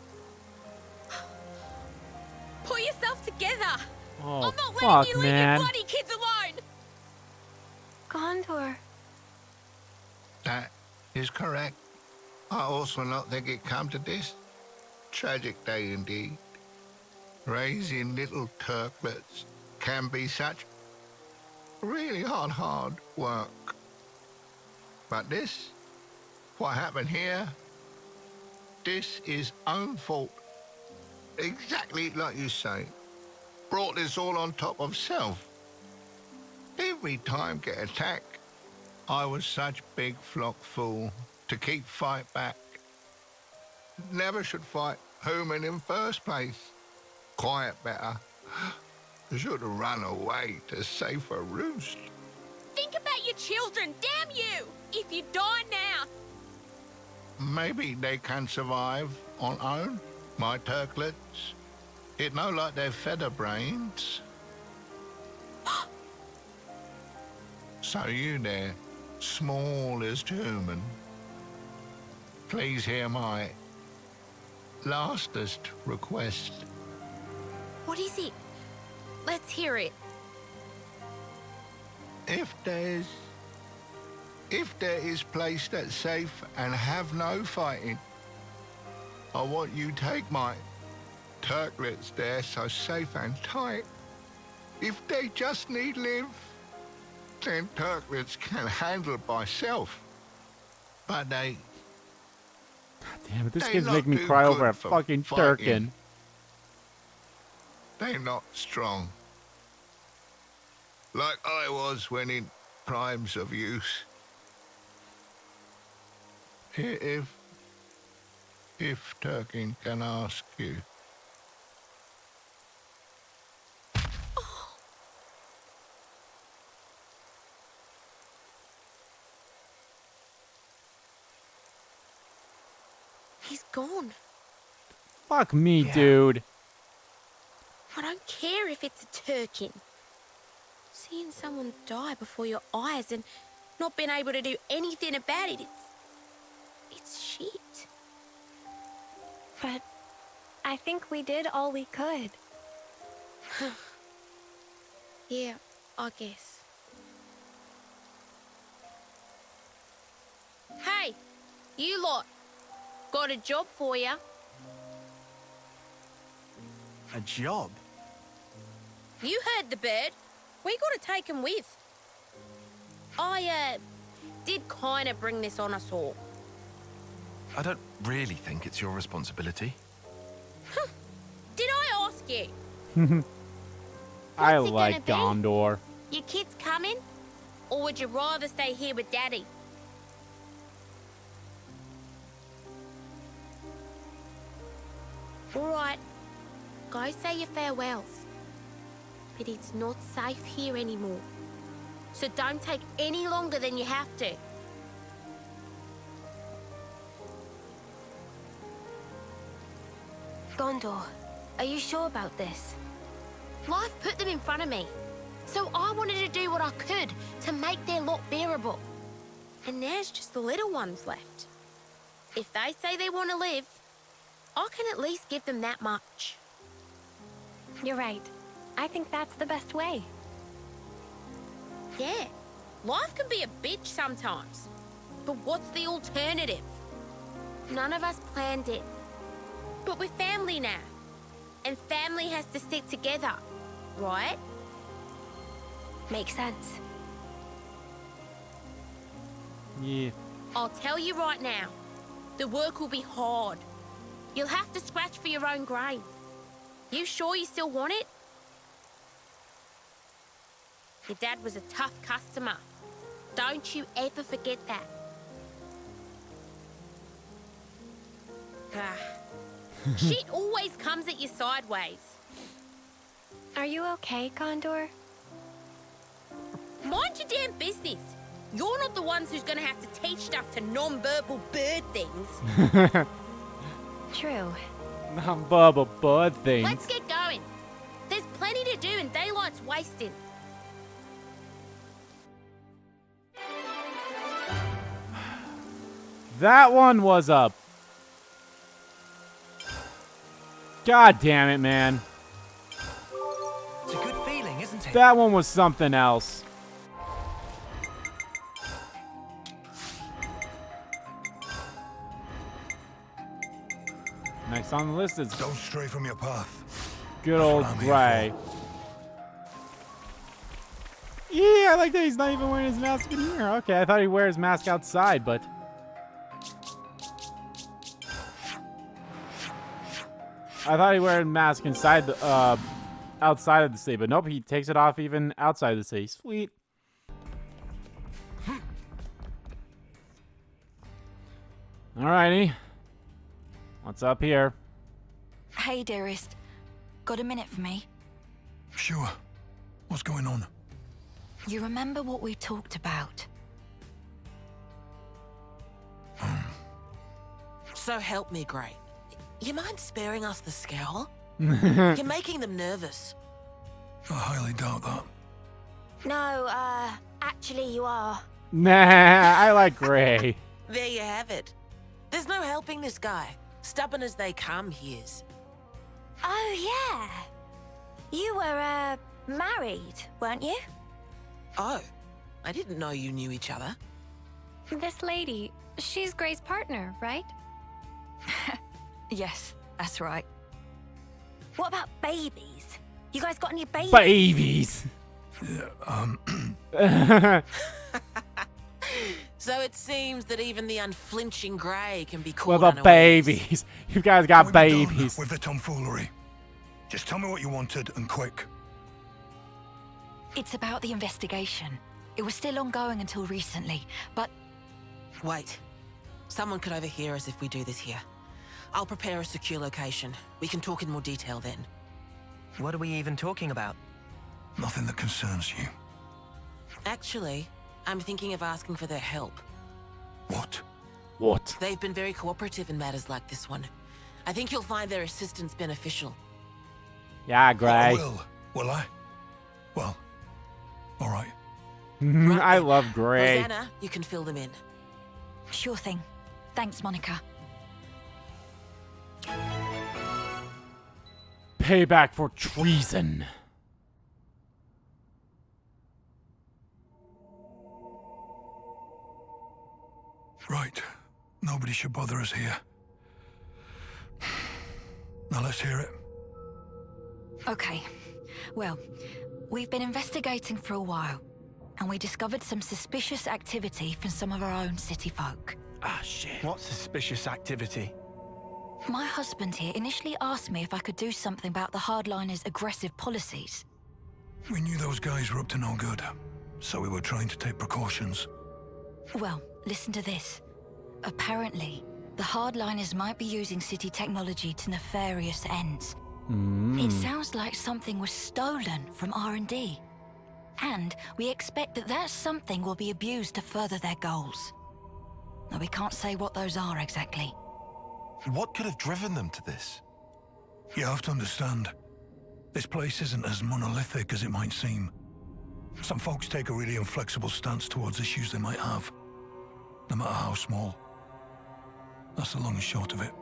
F: Pull yourself together.
A: Oh,
F: I'm not
A: fuck,
F: letting you leave
A: man.
F: your bloody kids alone.
H: Gondor.
M: That is correct. I also not think it come to this. Tragic day indeed. Raising little Turklets can be such really hard work. But this, what happened here, this is own fault. Exactly like you say. Brought this all on top of self. Every time get attacked, I was such big flock fool to keep fight back. Never should fight human in first place. Quiet better. Should have run away to safer roost.
F: Think about your children, damn you! If you die now.
M: Maybe they can survive on own, my Turklets. It no like they're feather brains. So you there, smallest human, please hear my lastest request.
F: What is it? Let's hear it.
M: If there is place that's safe and have no fighting, I want you take my Turklets there so safe and tight. If they just need live, then Turklets can handle by self. But they...
A: Damn it, this
M: they
A: kid's
M: not
A: making me
M: do
A: cry
M: good
A: over a
M: for
A: fucking
M: fighting.
A: Turkin.
M: They're not strong. Like I was when in primes of use. If Turkin can ask you.
F: He's gone.
A: Fuck me, dude.
F: I don't care if it's a Turkin. Seeing someone die before your eyes and not being able to do anything about it, it's shit.
H: But I think we did all we could.
F: Yeah, I guess. Hey, you lot. Got a job for you.
C: A job?
F: You heard the bird. We gotta take him with. I, did kinda bring this on us all.
O: I don't really think it's your responsibility.
F: Did I ask you?
A: I
F: What's it
A: like
F: gonna be?
A: Gondor.
F: Your kids coming? Or would you rather stay here with Daddy? All right. Go say your farewells. But it's not safe here anymore. So don't take any longer than you have to. Gondor, are you sure about this? Life put them in front of me, so I wanted to do what I could to make their lot bearable. And there's just the little ones left. If they say they want to live, I can at least give them that much.
H: You're right. I think that's the best way.
F: Yeah, life can be a bitch sometimes. But what's the alternative? None of us planned it. But we're family now. And family has to stick together, right?
K: Makes sense.
A: Yeah.
F: I'll tell you right now, the work will be hard. You'll have to scratch for your own grain. You sure you still want it? Your dad was a tough customer. Don't you ever forget that. Shit always comes at you sideways.
H: Are you okay, Gondor?
F: Mind your damn business. You're not the ones who's gonna have to teach stuff to non-verbal bird things.
H: True.
A: Non-verbal bird things.
F: Let's get going. There's plenty to do and daylight's wasted.
A: That one was a... God damn it, man.
L: It's a good feeling, isn't it?
A: That one was something else. Next on the list is...
J: Don't stray from your path.
A: Good old Gray. Yeah, I like that he's not even wearing his mask in here. Okay, I thought he'd wear his mask outside, but... I thought he'd wear a mask inside the, outside of the city, but nope, he takes it off even outside the city. Sweet. Alrighty. What's up here?
K: Hey, dearest. Got a minute for me?
J: Sure. What's going on?
K: You remember what we talked about?
P: So help me, Gray. You mind sparing us the scowl? You're making them nervous.
J: I highly doubt that.
F: No, actually you are.
A: Nah, I like Gray.
P: There you have it. There's no helping this guy. Stubborn as they come, he is.
K: Oh, yeah. You were, married, weren't you?
P: Oh, I didn't know you knew each other.
H: This lady, she's Gray's partner, right?
K: Yes, that's right. What about babies? You guys got any babies?
A: Babies!
J: Yeah,
P: So it seems that even the unflinching Gray can be
A: What
P: caught
A: about
P: unawares.
A: babies? You guys got
J: Can we be done
A: babies.
J: with the tomfoolery. Just tell me what you wanted, and quick.
K: It's about the investigation. It was still ongoing until recently, but...
P: Wait. Someone could overhear us if we do this here. I'll prepare a secure location. We can talk in more detail then.
L: What are we even talking about?
J: Nothing that concerns you.
P: Actually, I'm thinking of asking for their help.
J: What?
A: What?
P: They've been very cooperative in matters like this one. I think you'll find their assistance beneficial.
A: Yeah, Gray.
J: Will I? Well, all right.
A: I love Gray.
P: Rosanna, you can fill them in.
K: Sure thing. Thanks, Monica.
A: Payback for treason.
J: Right. Nobody should bother us here. Now let's hear it.
K: Okay. Well, we've been investigating for a while, and we discovered some suspicious activity from some of our own city folk.
G: Ah, shit. What suspicious activity?
K: My husband here initially asked me if I could do something about the hardliners' aggressive policies.
J: We knew those guys were up to no good, so we were trying to take precautions.
K: Well, listen to this. Apparently, the hardliners might be using city technology to nefarious ends. It sounds like something was stolen from R&D. And we expect that that something will be abused to further their goals. Now, we can't say what those are exactly.
O: What could have driven them to this?
Q: You have to understand, this place isn't as monolithic as it might seem. Some folks take a really inflexible stance towards issues they might have, no matter how small. That's the long and short of it.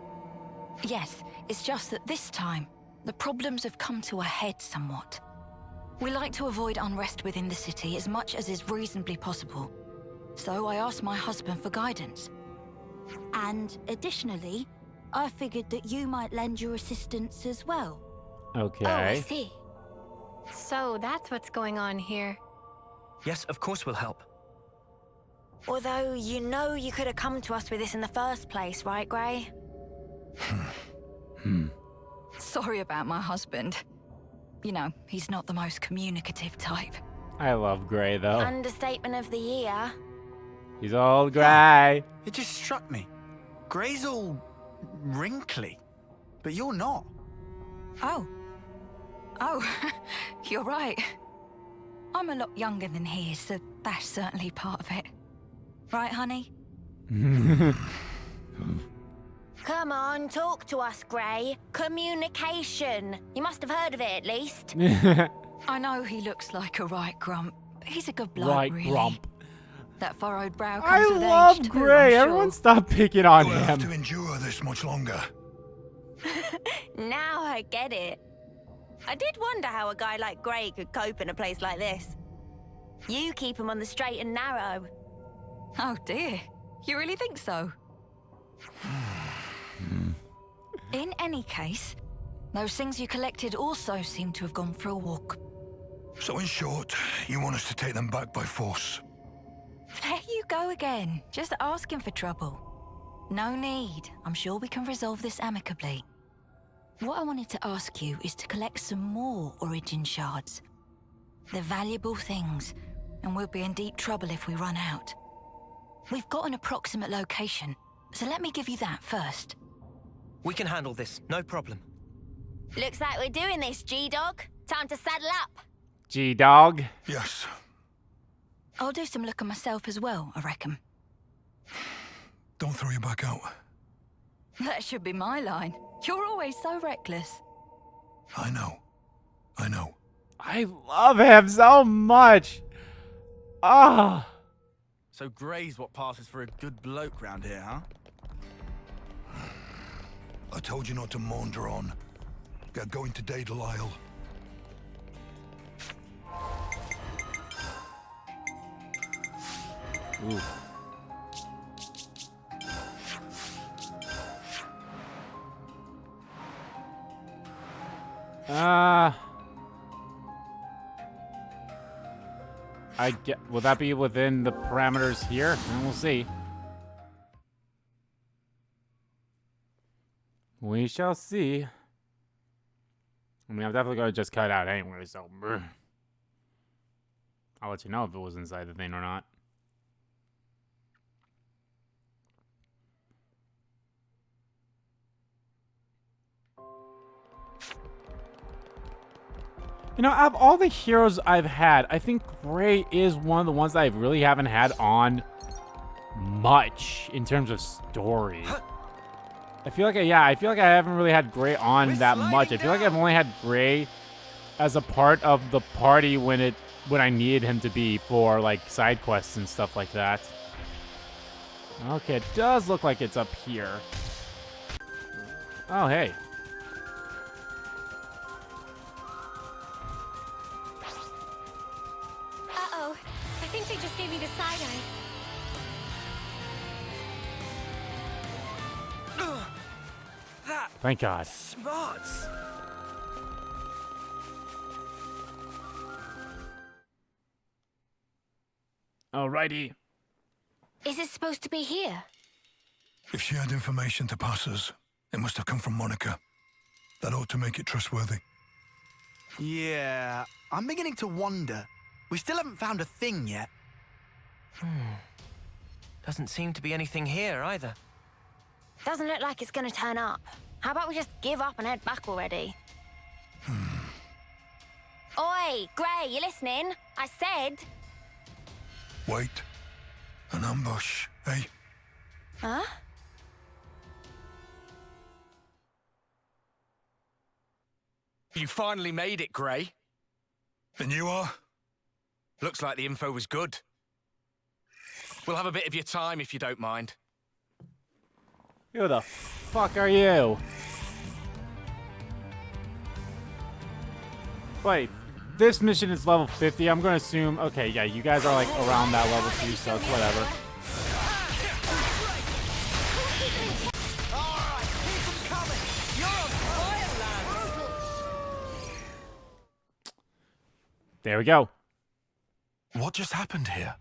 K: Yes, it's just that this time, the problems have come to a head somewhat. We like to avoid unrest within the city as much as is reasonably possible. So I asked my husband for guidance.
R: And additionally, I figured that you might lend your assistance as well.
A: Okay.
H: Oh, I see. So that's what's going on here.
L: Yes, of course we'll help.
B: Although you know you could have come to us with this in the first place, right, Grey?
K: Sorry about my husband. You know, he's not the most communicative type.
A: I love Grey, though.
B: Understatement of the year.
A: He's all Grey.
G: It just struck me. Grey's all wrinkly, but you're not.
K: Oh, you're right. I'm a lot younger than he is, so that's certainly part of it. Right, honey?
B: Come on, talk to us, Grey. Communication. You must have heard of it, at least.
K: I know he looks like a right grump. He's a good bloke,
A: Right
K: really.
A: grump.
K: That furrowed brow
A: I
K: comes with
A: love
K: age, too,
A: Grey.
K: I'm
A: Everyone
K: sure.
A: stop picking on
Q: We'll have
A: him.
Q: to endure this much longer.
B: Now I get it. I did wonder how a guy like Grey could cope in a place like this. You keep him on the straight and narrow.
K: Oh dear, you really think so? In any case, those things you collected also seem to have gone for a walk.
Q: So in short, you want us to take them back by force?
K: There you go again, just asking for trouble. No need, I'm sure we can resolve this amicably. What I wanted to ask you is to collect some more origin shards. They're valuable things, and we'll be in deep trouble if we run out. We've got an approximate location, so let me give you that first.
L: We can handle this, no problem.
B: Looks like we're doing this, G-Dog. Time to saddle up.
A: G-Dog.
Q: Yes.
K: I'll do some looking myself as well, I reckon.
Q: Don't throw your back out.
K: That should be my line. You're always so reckless.
Q: I know. I know.
A: I love him so much. Ah.
G: So Grey's what passes for a good bloke round here, huh?
Q: I told you not to maunder on. Get going today, Delisle.
A: Ooh. Will that be within the parameters here? And we'll see. We shall see. I mean, I'm definitely going to just cut it out anyway, so... I'll let you know if it was inside the thing or not. You know, out of all the heroes I've had, I think Grey is one of the ones that I really haven't had on much in terms of story. I feel like I haven't really had Grey on that much. I feel like I've only had Grey as a part of the party when I needed him to be for like side quests and stuff like that. Okay, it does look like it's up here. Oh, hey.
H: Uh-oh. I think they just gave me the side-eye.
A: Thank God.
L: Smarts!
A: Alrighty.
H: Is it supposed to be here?
Q: If she had information to pass us, it must have come from Monica. That ought to make it trustworthy.
G: Yeah, I'm beginning to wonder. We still haven't found a thing yet.
L: Doesn't seem to be anything here either.
B: Doesn't look like it's gonna turn up. How about we just give up and head back already? Oi, Grey, you listening? I said...
Q: Wait. An ambush, eh?
B: Huh?
C: You finally made it, Grey.
Q: And you are?
C: Looks like the info was good. We'll have a bit of your time if you don't mind.
A: Who the fuck are you? Wait, this mission is level 50. I'm gonna assume, okay, yeah, you guys are like around that level too, so it's whatever. There we go.
O: What just happened here?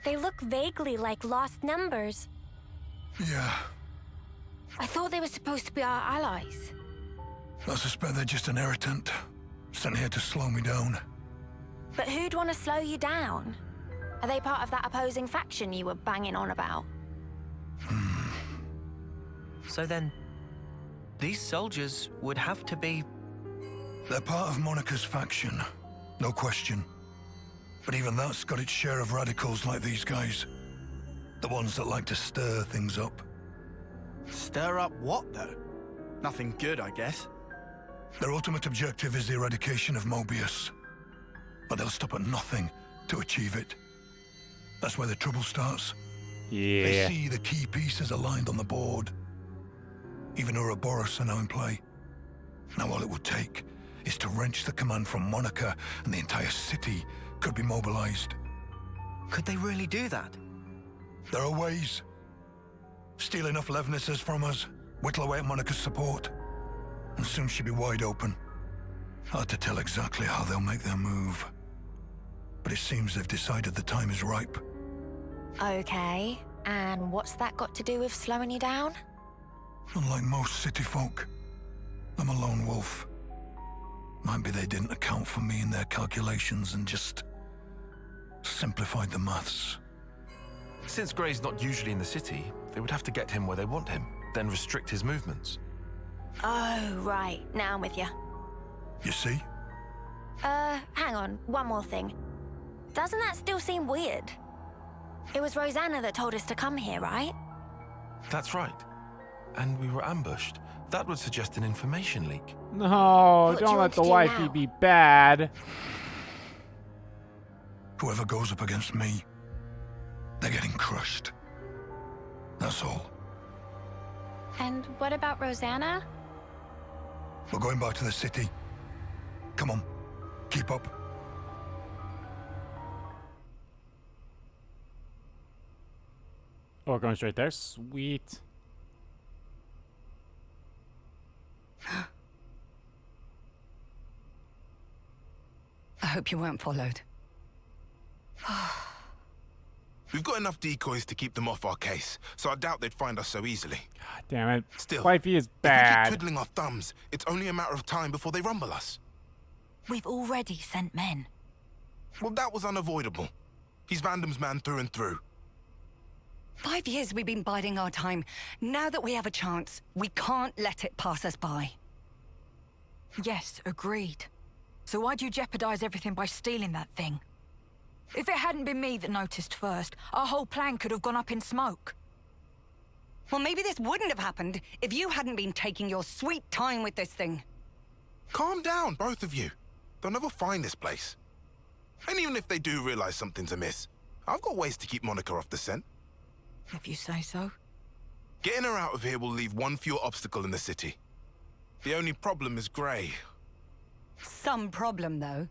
H: They look vaguely like lost numbers.
Q: Yeah,
F: I thought they were supposed to be our allies.
Q: I suspect they're just an irritant, sent here to slow me down.
F: But who'd want to slow you down? Are they part of that opposing faction you were banging on about?
L: So then, these soldiers would have to be...
Q: They're part of Monica's faction, no question. But even that's got its share of radicals like these guys. The ones that like to stir things up.
G: Stir up what, though? Nothing good, I guess.
Q: Their ultimate objective is the eradication of Mobius. But they'll stop at nothing to achieve it. That's where the trouble starts.
A: Yeah.
Q: They see the key pieces aligned on the board. Even Ouroboros are now in play. Now all it would take is to wrench the command from Monica, and the entire city could be mobilized.
L: Could they really do that?
Q: There are ways. Steal enough Levnisses from us, whittle away at Monica's support, and soon she'll be wide open. Hard to tell exactly how they'll make their move. But it seems they've decided the time is ripe.
F: Okay, and what's that got to do with slowing you down?
Q: Unlike most city folk, I'm a lone wolf. Might be they didn't account for me in their calculations and just simplified the maths.
O: Since Grey's not usually in the city, they would have to get him where they want him, then restrict his movements.
F: Oh, right. Now I'm with you.
Q: You see?
F: Hang on. One more thing. Doesn't that still seem weird? It was Rosanna that told us to come here, right?
O: That's right. And we were ambushed. That would suggest an information leak.
A: No,
F: What do
A: don't
F: you
A: let
F: want
A: the
F: to do
A: wifey
F: now?
A: be bad.
Q: Whoever goes up against me, they're getting crushed. That's all.
H: And what about Rosanna?
Q: We're going back to the city. Come on, keep up.
A: Oh, we're going straight there. Sweet.
S: I hope you weren't followed.
I: We've got enough decoys to keep them off our case, so I doubt they'd find us so easily.
A: God damn it.
I: Still,
A: Wifey is
I: if we
A: bad.
I: keep twiddling our thumbs, it's only a matter of time before they rumble us.
K: We've already sent men.
I: Well, that was unavoidable. He's Vandam's man through and through.
S: 5 years we've been biding our time. Now that we have a chance, we can't let it pass us by.
K: Yes, agreed. So why'd you jeopardize everything by stealing that thing? If it hadn't been me that noticed first, our whole plan could have gone up in smoke.
S: Well, maybe this wouldn't have happened if you hadn't been taking your sweet time with this thing.
I: Calm down, both of you. They'll never find this place. And even if they do realize something's amiss, I've got ways to keep Monica off the scent.
K: If you say so.
I: Getting her out of here will leave one fewer obstacle in the city. The only problem is Grey.
S: Some problem, though.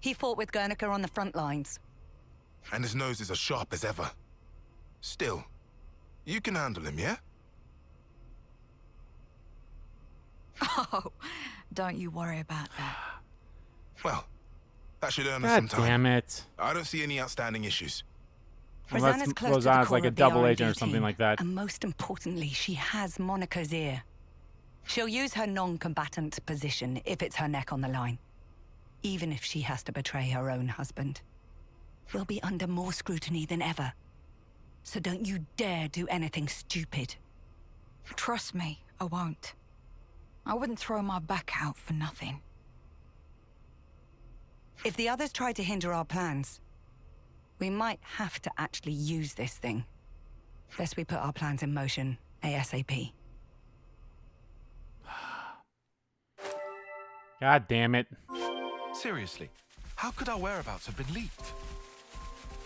S: He fought with Guernica on the front lines.
I: And his nose is as sharp as ever. Still, you can handle him, yeah?
K: Oh, don't you worry about that.
I: Well, that should earn us
A: God
I: some time.
A: damn it.
I: I don't see any outstanding issues.
S: Rosanna's close to the
A: Rosanna's
S: core
A: like a
S: of the
A: double
S: R&D
A: agent or something
S: team,
A: like that.
S: And most importantly, she has Monica's ear. She'll use her non-combatant position if it's her neck on the line. Even if she has to betray her own husband. We'll be under more scrutiny than ever. So don't you dare do anything stupid.
K: Trust me, I won't. I wouldn't throw my back out for nothing.
S: If the others try to hinder our plans, we might have to actually use this thing. Lest we put our plans in motion ASAP.
A: God damn it.
O: Seriously, how could our whereabouts have been leaked?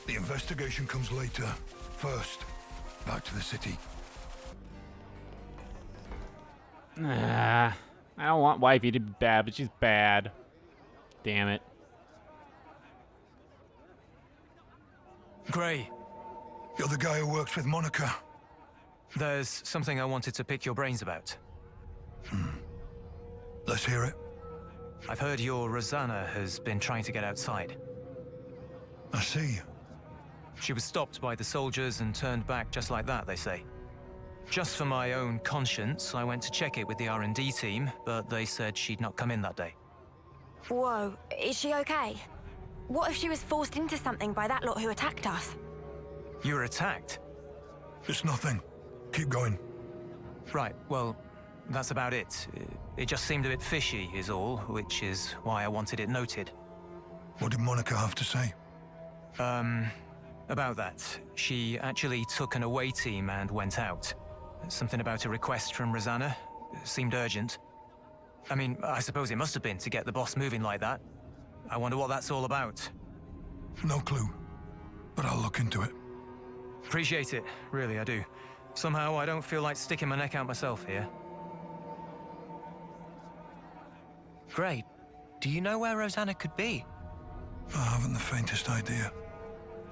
Q: The investigation comes later. First, back to the city.
A: I don't want wifey to be bad, but she's bad. Damn it.
L: Gray.
Q: You're the guy who works with Monica.
L: There's something I wanted to pick your brains about.
Q: Let's hear it.
L: I've heard your Rosanna has been trying to get outside.
Q: I see.
L: She was stopped by the soldiers and turned back just like that, they say. Just for my own conscience, I went to check it with the R&D team, but they said she'd not come in that day.
F: Whoa, is she okay? What if she was forced into something by that lot who attacked us?
L: You were attacked?
Q: It's nothing. Keep going.
L: Right, well, that's about it. It just seemed a bit fishy is all, which is why I wanted it noted.
Q: What did Monica have to say?
L: About that. She actually took an away team and went out. Something about a request from Rosanna. Seemed urgent. I mean, I suppose it must have been to get the boss moving like that. I wonder what that's all about.
Q: No clue, but I'll look into it.
L: Appreciate it, really, I do. Somehow I don't feel like sticking my neck out myself here. Great. Do you know where Rosanna could be?
Q: I haven't the faintest idea.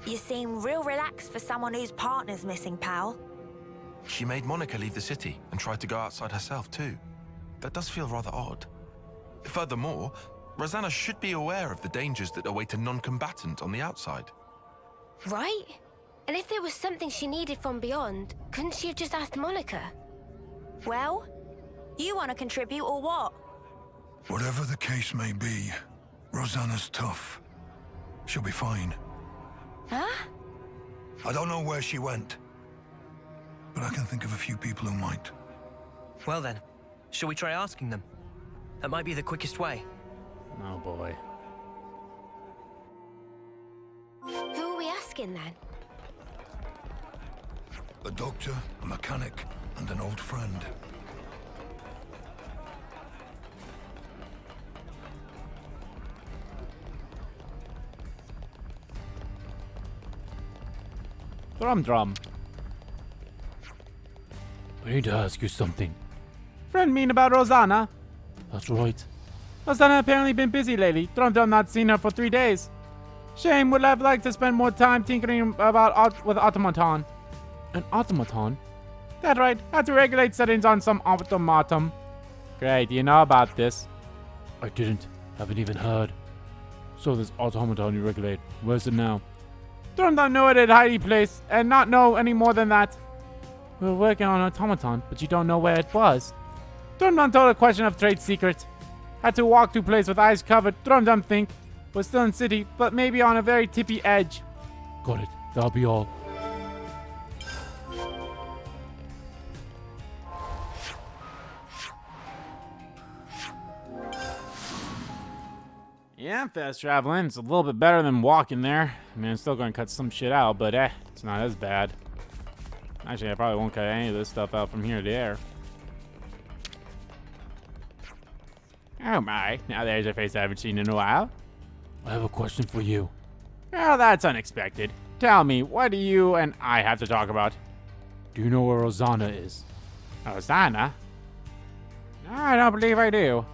F: You seem real relaxed for someone whose partner's missing, pal.
O: She made Monica leave the city and tried to go outside herself too. That does feel rather odd. Furthermore, Rosanna should be aware of the dangers that await a non-combatant on the outside.
T: Right? And if there was something she needed from beyond, couldn't she have just asked Monica?
F: Well, you want to contribute or what?
Q: Whatever the case may be, Rosanna's tough. She'll be fine.
F: Huh?
Q: I don't know where she went, but I can think of a few people who might.
L: Well then, shall we try asking them? That might be the quickest way.
A: Oh boy.
T: Who are we asking then?
Q: A doctor, a mechanic, and an old friend.
A: Drum. I need to ask you something. Friend mean about Rosanna? That's right. Rosanna apparently been busy lately. Drum not seen her for 3 days. Shame, would have liked to spend more time tinkering with automaton. An automaton? That right, had to regulate settings on some automaton. Great, do you know about this? I didn't. Haven't even heard. So this automaton you regulate, where's it now? Drum don't know it at hiding place, and not know any more than that. We were working on an automaton, but you don't know where it was. Drum told a question of trade secret. Had to walk to place with eyes covered. Drum think was still in city, but maybe on a very tippy edge. Got it. That'll be all. Yeah, fast traveling. It's a little bit better than walking there. I mean, I'm still going to cut some shit out, but it's not as bad. Actually, I probably won't cut any of this stuff out from here to there. Oh my, now there's a face I haven't seen in a while. I have a question for you. Oh, that's unexpected. Tell me, what do you and I have to talk about? Do you know where Rosanna is? Rosanna? I don't believe I do.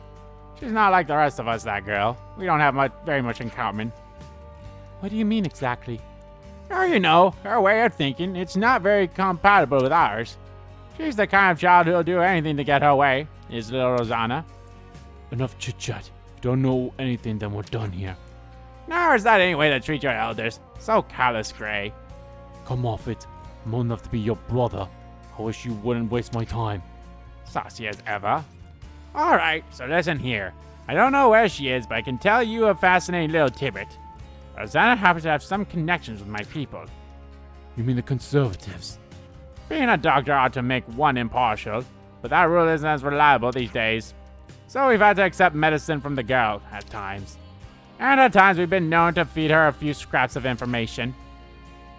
A: She's not like the rest of us, that girl. We don't have very much in common. What do you mean exactly? Oh, you know, her way of thinking, it's not very compatible with ours. She's the kind of child who'll do anything to get her way, is little Rosanna. Enough chit-chat. If you don't know anything, then we're done here. Nor is that any way to treat your elders. So callous, Gray. Come off it. I'm old enough to be your brother. I wish you wouldn't waste my time. Saucy as ever. Alright, so listen here. I don't know where she is, but I can tell you a fascinating little tidbit. Rosanna happens to have some connections with my people. You mean the conservatives? Being a doctor ought to make one impartial, but that rule isn't as reliable these days. So we've had to accept medicine from the girl, at times. And at times we've been known to feed her a few scraps of information.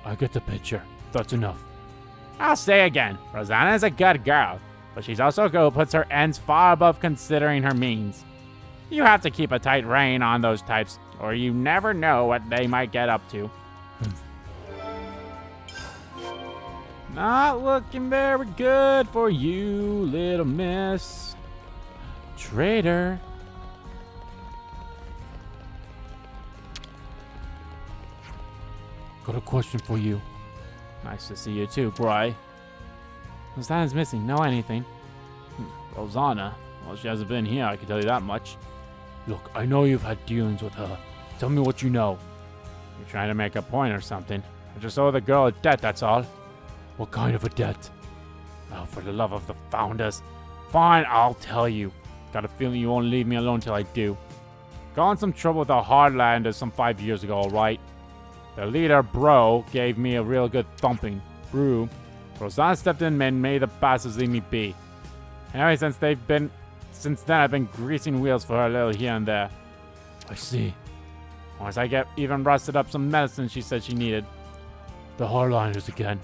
A: I get the picture. That's enough. I'll say again, Rosanna is a good girl, but she's also a girl who puts her ends far above considering her means. You have to keep a tight rein on those types, or you never know what they might get up to. Not looking very good for you, little miss. Traitor. Got a question for you. Nice to see you too, Bry. Rosanna's missing. Know anything? Rosanna? Well, she hasn't been here, I can tell you that much. Look, I know you've had dealings with her. Tell me what you know. You're trying to make a point or something. I just owe the girl a debt, that's all. What kind of a debt? Oh, for the love of the founders. Fine, I'll tell you. Got a feeling you won't leave me alone till I do. Got in some trouble with the Hardlanders some 5 years ago, alright? The leader, Bro, gave me a real good thumping. Brew. Rosanna stepped in and made the bastards leave me be. Anyway, since then I've been greasing wheels for her a little here and there. I see. Once I get even rusted up some medicine she said she needed. The Hardliners again.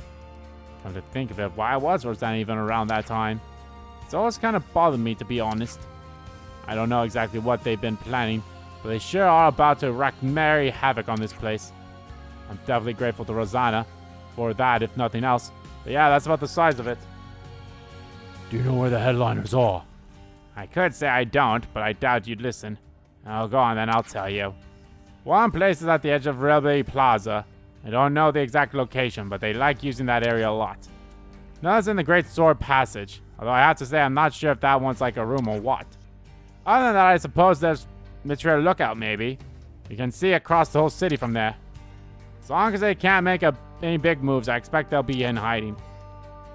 A: Come to think of it, why was Rosanna even around that time? It's always kind of bothered me, to be honest. I don't know exactly what they've been planning, but they sure are about to wreak merry havoc on this place. I'm definitely grateful to Rosanna for that, if nothing else. But yeah, that's about the size of it. Do you know where the headliners are? I could say I don't, but I doubt you'd listen. Oh, go on then, I'll tell you. One place is at the edge of Railway Plaza. I don't know the exact location, but they like using that area a lot. Another's in the Great Sword Passage, although I have to say I'm not sure if that one's like a room or what. Other than that, I suppose there's Material Lookout, maybe. You can see across the whole city from there. As long as they can't make any big moves, I expect they'll be in hiding.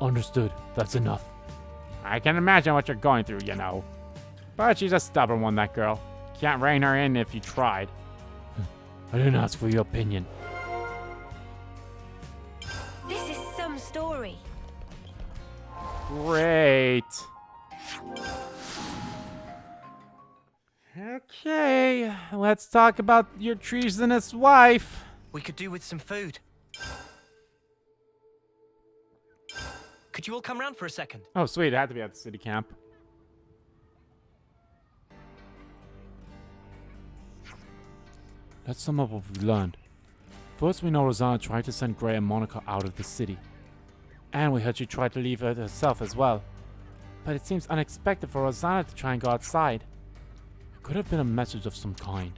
A: Understood. That's enough. I can imagine what you're going through, you know. But she's a stubborn one, that girl. Can't rein her in if you tried. I didn't ask for your opinion.
T: This is some story.
A: Great. Okay, let's talk about your treasonous wife.
C: We could do with some food. Could you all come round for a second?
A: Oh, sweet. It had to be at the city camp. Let's sum up what we've learned. First, we know Rosanna tried to send Gray and Monica out of the city. And we heard she tried to leave it herself as well. But it seems unexpected for Rosanna to try and go outside. It could have been a message of some kind.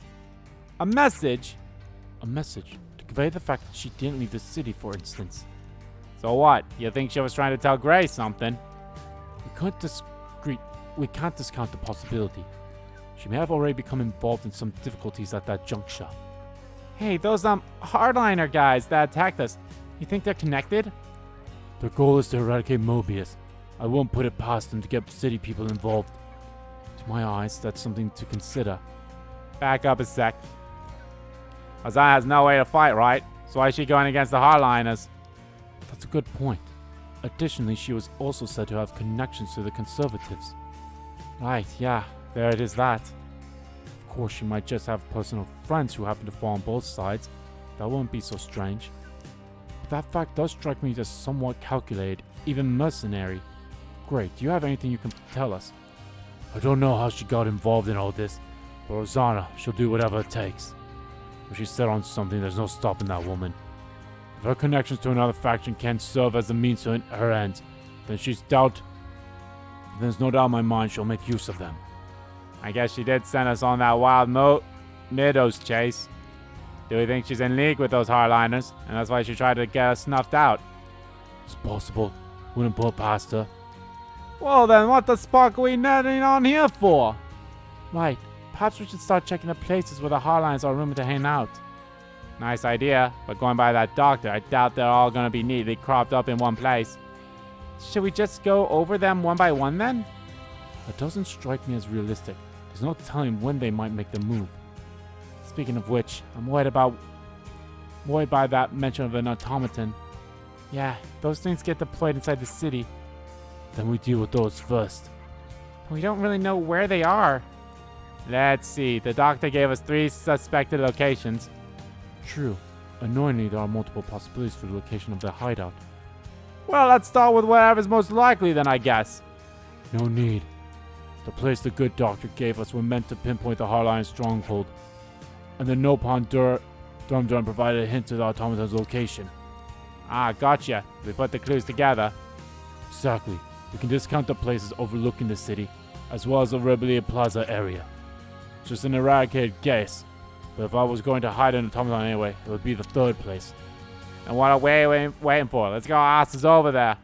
A: A message? A message to convey the fact that she didn't leave the city, for instance. So what? You think she was trying to tell Gray something? We can't discount the possibility. She may have already become involved in some difficulties at that juncture. Hey, those hardliner guys that attacked us, you think they're connected? Their goal is to eradicate Mobius. I won't put it past them to get city people involved. To my eyes, that's something to consider. Back up a sec. Rosanna has no way to fight, right? So why is she going against the hardliners? That's a good point. Additionally, she was also said to have connections to the Conservatives. Right, yeah, there it is that. Of course, she might just have personal friends who happen to fall on both sides. That wouldn't be so strange. But that fact does strike me as somewhat calculated, even mercenary. Great, do you have anything you can tell us? I don't know how she got involved in all this, but Rosanna, she'll do whatever it takes. If she's set on something, there's no stopping that woman. If her connections to another faction can serve as a means to her ends, then there's no doubt in my mind she'll make use of them. I guess she did send us on that wild Meadows chase. Do we think she's in league with those hardliners, and that's why she tried to get us snuffed out? It's possible. Wouldn't put it past her. Well then, what the spark are we netting on here for? Right, perhaps we should start checking the places where the hardliners are rumored to hang out. Nice idea, but going by that doctor, I doubt they're all going to be neatly cropped up in one place. Should we just go over them one by one then? That doesn't strike me as realistic. There's no telling when they might make the move. Speaking of which, I'm worried by that mention of an automaton. Yeah, those things get deployed inside the city. Then we deal with those first. We don't really know where they are. Let's see, the doctor gave us 3 suspected locations. True. Annoyingly, there are multiple possibilities for the location of their hideout. Well, let's start with whatever's most likely then, I guess. No need. The place the good doctor gave us were meant to pinpoint the Hardline's stronghold, and the Nopon Drum provided a hint to the automaton's location. Ah, gotcha. We put the clues together. Exactly. We can discount the places overlooking the city, as well as the Rebellion Plaza area. Just an eradicated guess, but if I was going to hide an automaton anyway, it would be the third place. And what are we waiting for? Let's go asses over there.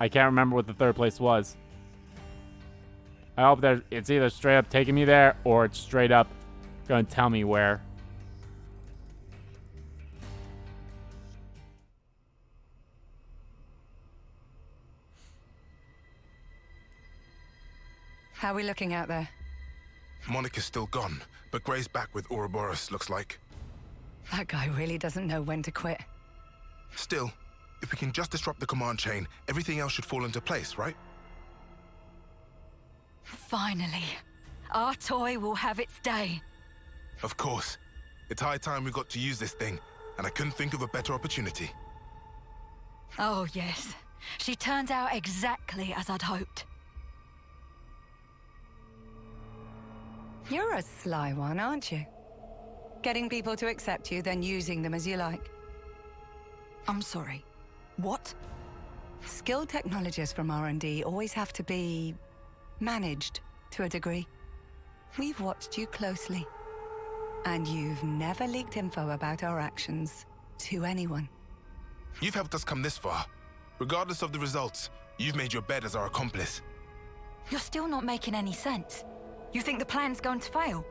A: I can't remember what the third place was. I hope that it's either straight up taking me there, or it's straight up gonna tell me where.
S: How are we looking out there?
I: Monica's still gone, but Gray's back with Ouroboros, looks like.
S: That guy really doesn't know when to quit.
I: Still, if we can just disrupt the command chain, everything else should fall into place, right?
K: Finally, our toy will have its day.
I: Of course. It's high time we got to use this thing, and I couldn't think of a better opportunity.
K: Oh, yes. She turned out exactly as I'd hoped.
S: You're a sly one, aren't you? Getting people to accept you, then using them as you like.
K: I'm sorry. What?
S: Skilled technologists from R&D always have to be managed to a degree. We've watched you closely, and you've never leaked info about our actions to anyone.
I: You've helped us come this far. Regardless of the results, you've made your bed as our accomplice.
K: You're still not making any sense. You think the plan's going to fail?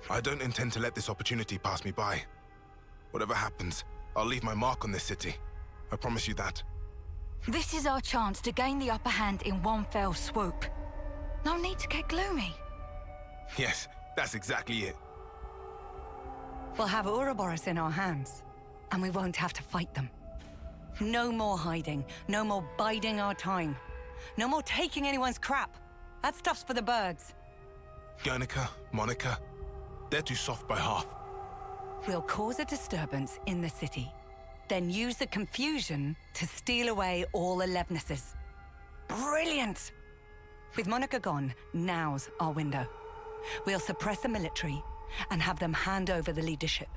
I: I don't intend to let this opportunity pass me by. Whatever happens, I'll leave my mark on this city. I promise you that.
K: This is our chance to gain the upper hand in one fell swoop. No need to get gloomy.
I: Yes, that's exactly it.
S: We'll have Ouroboros in our hands, and we won't have to fight them. No more hiding, no more biding our time. No more taking anyone's crap. That stuff's for the birds.
I: Guernica, Monica, they're too soft by half.
S: We'll cause a disturbance in the city, then use the confusion to steal away all the Levnesses. Brilliant! With Monica gone, now's our window. We'll suppress the military and have them hand over the leadership.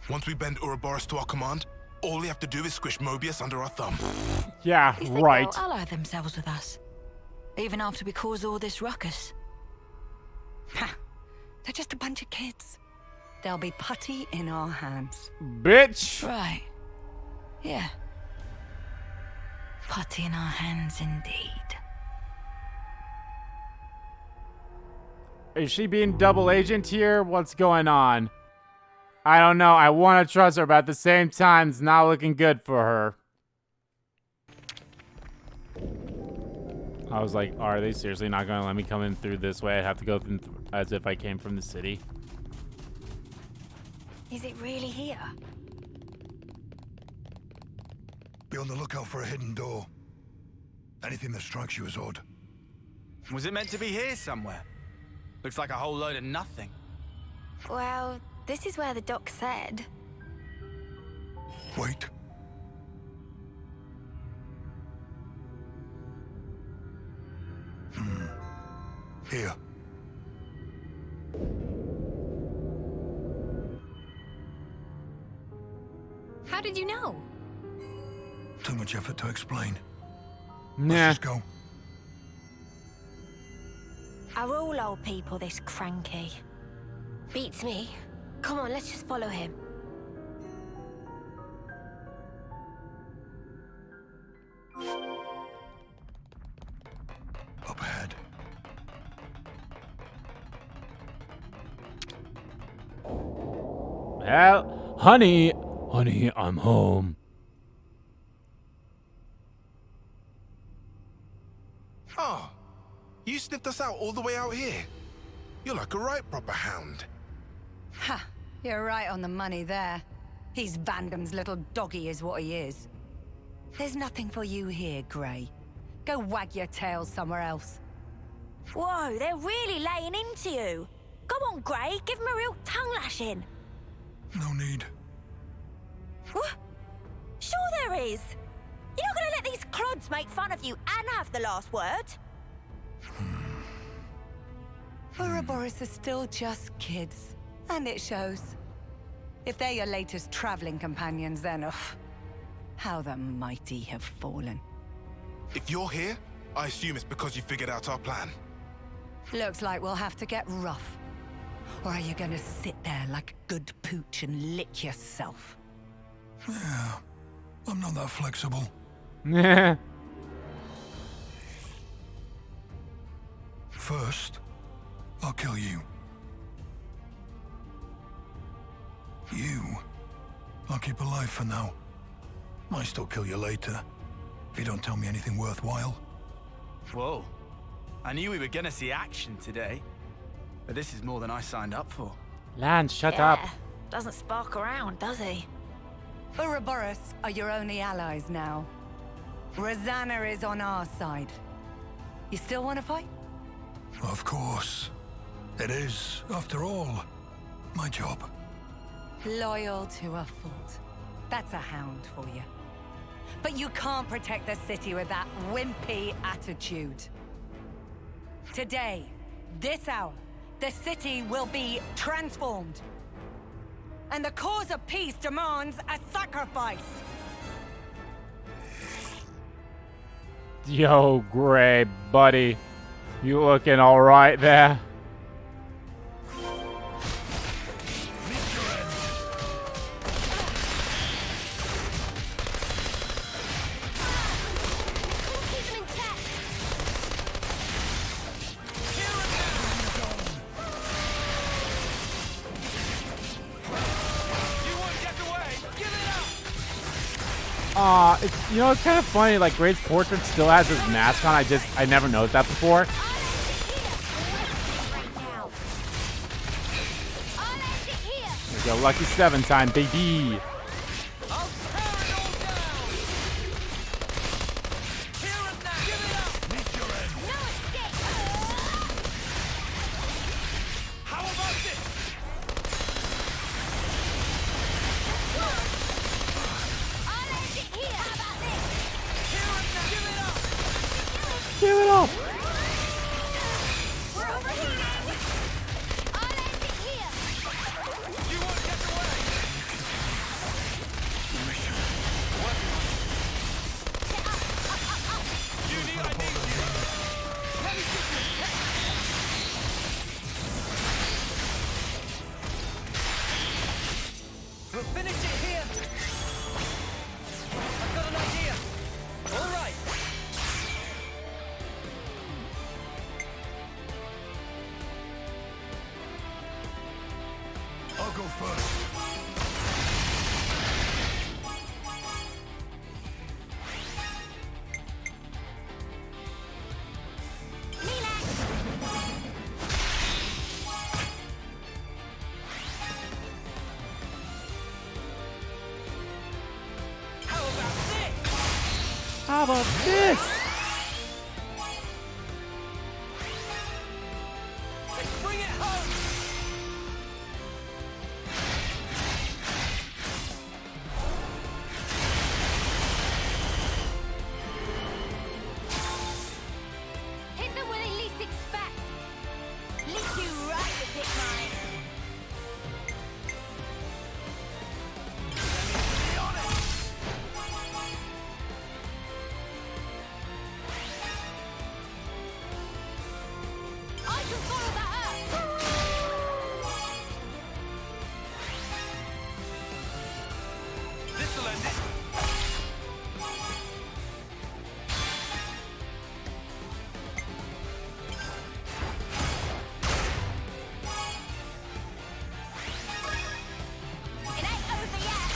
I: Once we bend Ouroboros to our command, all we have to do is squish Mobius under our thumb.
A: Yeah,
K: You think
A: right.
K: they'll ally themselves with us? Even after we cause all this ruckus?
S: Ha! They're just a bunch of kids. They'll be putty in our hands.
A: Bitch!
K: Right. Yeah. Putty in our hands indeed.
A: Is she being double agent here? What's going on? I don't know. I want to trust her, but at the same time, it's not looking good for her. I was like, are they seriously not going to let me come in through this way? I'd have to go through as if I came from the city.
K: Is it really here?
Q: Be on the lookout for a hidden door. Anything that strikes you as odd.
G: Was it meant to be here somewhere? Looks like a whole load of nothing.
T: Well, this is where the doc said.
Q: Wait. Here.
H: How did you know?
Q: Too much effort to explain.
A: Nah.
Q: Let's just go.
T: Are all old people this cranky? Beats me. Come on, let's just follow him.
Q: Up ahead.
A: Well, honey, I'm home.
I: Oh, you sniffed us out all the way out here. You're like a right proper hound.
S: Ha! You're right on the money there. He's Vandam's little doggy is what he is. There's nothing for you here, Grey. Go wag your tail somewhere else.
B: Whoa, they're really laying into you. Go on, Grey, give him a real tongue lashing.
Q: No need.
B: What? Sure there is.
R: You're not gonna let these clods make fun of you and have the last word?
S: Ouroboros are still just kids, and it shows. If they're your latest traveling companions, then how the mighty have fallen.
I: If you're here, I assume it's because you figured out our plan.
S: Looks like we'll have to get rough. Or are you gonna sit there like a good pooch and lick yourself?
Q: Yeah, I'm not that flexible. First, I'll kill you. You, I'll keep alive for now. Might still kill you later, if you don't tell me anything worthwhile.
G: Whoa. I knew we were gonna see action today, but this is more than I signed up for.
A: Lanz, shut up.
B: Doesn't spark around, does he?
S: Ouroboros are your only allies now. Rosanna is on our side. You still want to fight?
Q: Of course. It is, after all, my job.
S: Loyal to a fault. That's a hound for you. But you can't protect the city with that wimpy attitude. Today, this hour, the city will be transformed. And the cause of peace demands a sacrifice.
A: Yo, Gray, buddy. You looking alright there? It's, you know, it's kind of funny, like, Gray's portrait still has his mask on. I never noticed that before. There we go, lucky 7 time, baby. Give it up!
J: We're over here! I'll end it here! You won't get away! Eunie, I need you! Let me give you a
C: We'll finish it here! I've got an idea! All right!
Q: I'll go first.
A: How about this?
C: Let's bring it home!
J: Hit them where they least expect! Leave you right to pick mine! I can follow that up!
C: This'll end it!
J: It ain't over yet!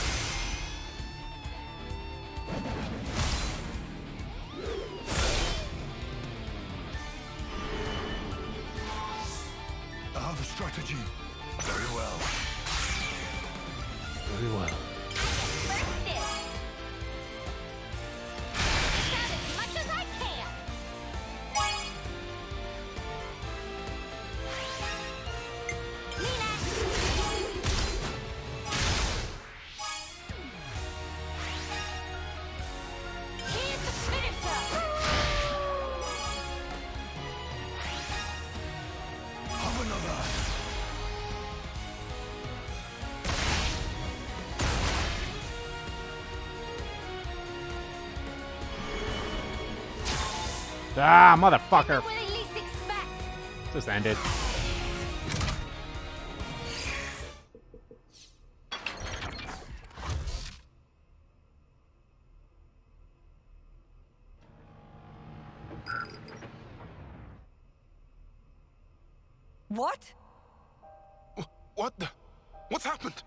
Q: I have a strategy.
I: Very well.
A: Very well.
J: First dibs! Shout as much as I can!
A: Ah, motherfucker. Just ended.
S: What?
I: What the? What's happened?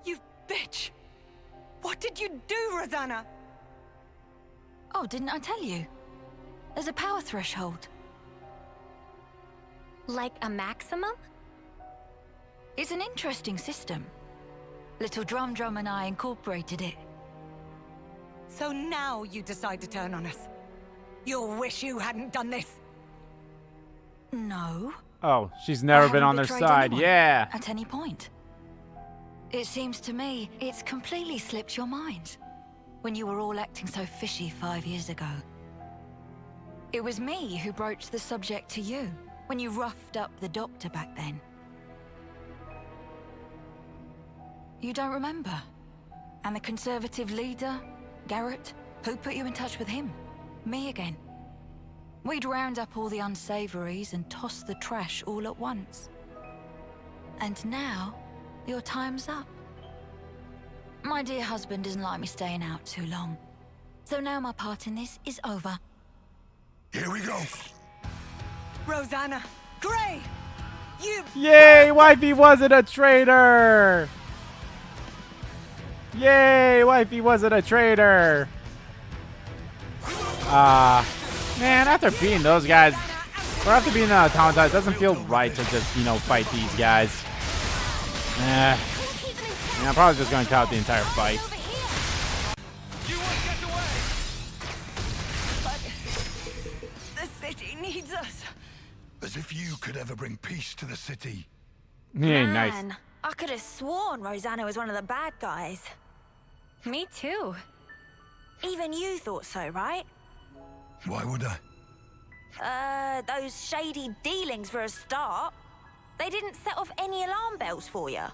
S: You bitch! What did you do, Rosanna?
K: Oh, didn't I tell you? There's a power threshold.
H: Like a maximum?
K: It's an interesting system. Little Drum and I incorporated it.
S: So now you decide to turn on us. You'll wish you hadn't done this.
K: No.
A: Oh, she's never
K: I
A: been on
K: haven't
A: their
K: betrayed
A: side.
K: anyone
A: Yeah.
K: At any point. It seems to me it's completely slipped your mind when you were all acting so fishy 5 years ago. It was me who broached the subject to you when you roughed up the doctor back then. You don't remember? And the Conservative leader, Garrett, who put you in touch with him? Me again. We'd round up all the unsavories and toss the trash all at once. And now, your time's up. My dear husband doesn't like me staying out too long. So now my part in this is over.
Q: Here we go.
S: Rosanna! Gray! You...
A: Yay, wifey wasn't a traitor! Yay, wifey wasn't a traitor! Man, after beating those guys, or after being automatons, it doesn't feel right to just, you know, fight these guys. Yeah, I'm probably just going to cut out the entire fight.
S: The city needs us.
Q: As if you could ever bring peace to the city.
A: Yeah, nice.
F: Man, I could have sworn Rosanna was one of the bad guys.
H: Me too.
F: Even you thought so, right?
Q: Why would I?
F: Those shady dealings for a start. They didn't set off any alarm bells for you.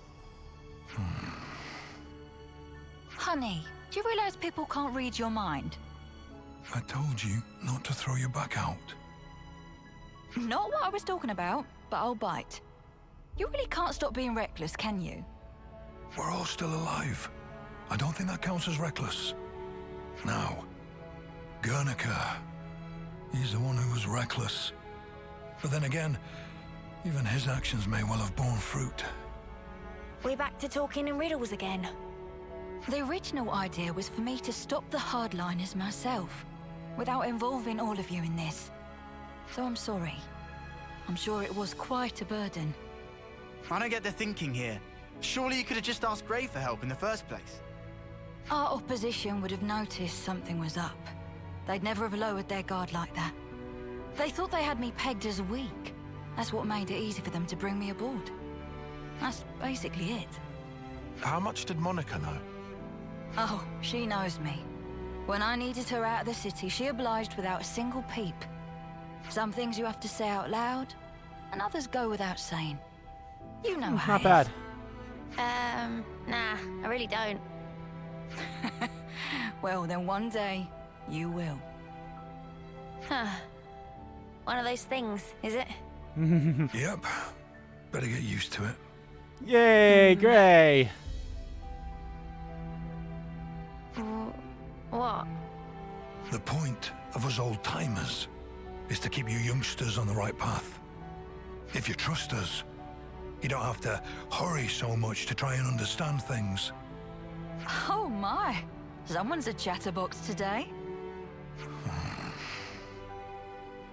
K: Honey, do you realize people can't read your mind?
Q: I told you not to throw your back out.
K: Not what I was talking about, but I'll bite. You really can't stop being reckless, can you?
Q: We're all still alive. I don't think that counts as reckless. Now, Guernica. He's the one who was reckless. But then again, even his actions may well have borne fruit.
F: We're back to talking in riddles again.
K: The original idea was for me to stop the hardliners myself, without involving all of you in this. So I'm sorry. I'm sure it was quite a burden.
G: I don't get the thinking here. Surely you could have just asked Gray for help in the first place.
K: Our opposition would have noticed something was up. They'd never have lowered their guard like that. They thought they had me pegged as weak. That's what made it easy for them to bring me aboard. That's basically it.
O: How much did Monica know?
K: Oh, she knows me. When I needed her out of the city, she obliged without a single peep. Some things you have to say out loud, and others go without saying. You know how
A: Not bad.
F: Nah, I really don't.
K: Well, then one day, you will.
F: Huh. One of those things, is it?
Q: Yep. Better get used to it.
A: Yay, Gray!
F: What?
Q: The point of us old-timers is to keep you youngsters on the right path. If you trust us, you don't have to hurry so much to try and understand things.
K: Oh my! Someone's a chatterbox today.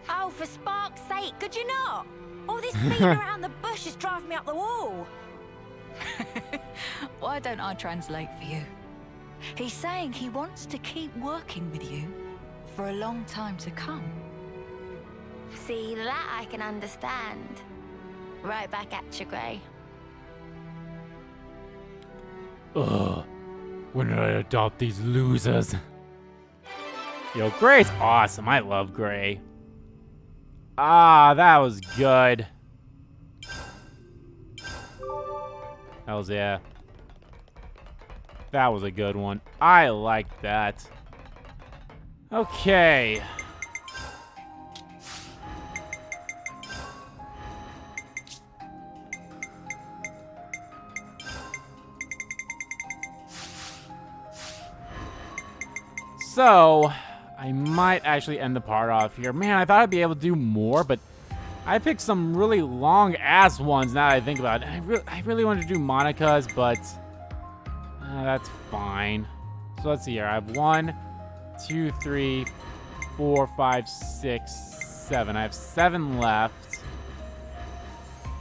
F: Oh, for spark's sake, could you not? All this beating around the bush is driving me up the wall.
K: Why don't I translate for you? He's saying he wants to keep working with you for a long time to come.
F: See, that I can understand. Right back at you, Gray.
A: Ugh. When did I adopt these losers? Yo, Gray's awesome. I love Gray. Ah, that was good. Hells yeah. That was a good one. I like that. Okay. So, I might actually end the part off here. Man, I thought I'd be able to do more, but I picked some really long-ass ones now that I think about it. I really wanted to do Monica's, but that's fine. So let's see here. I have 1, 2, 3, 4, 5, 6, 7. I have 7 left.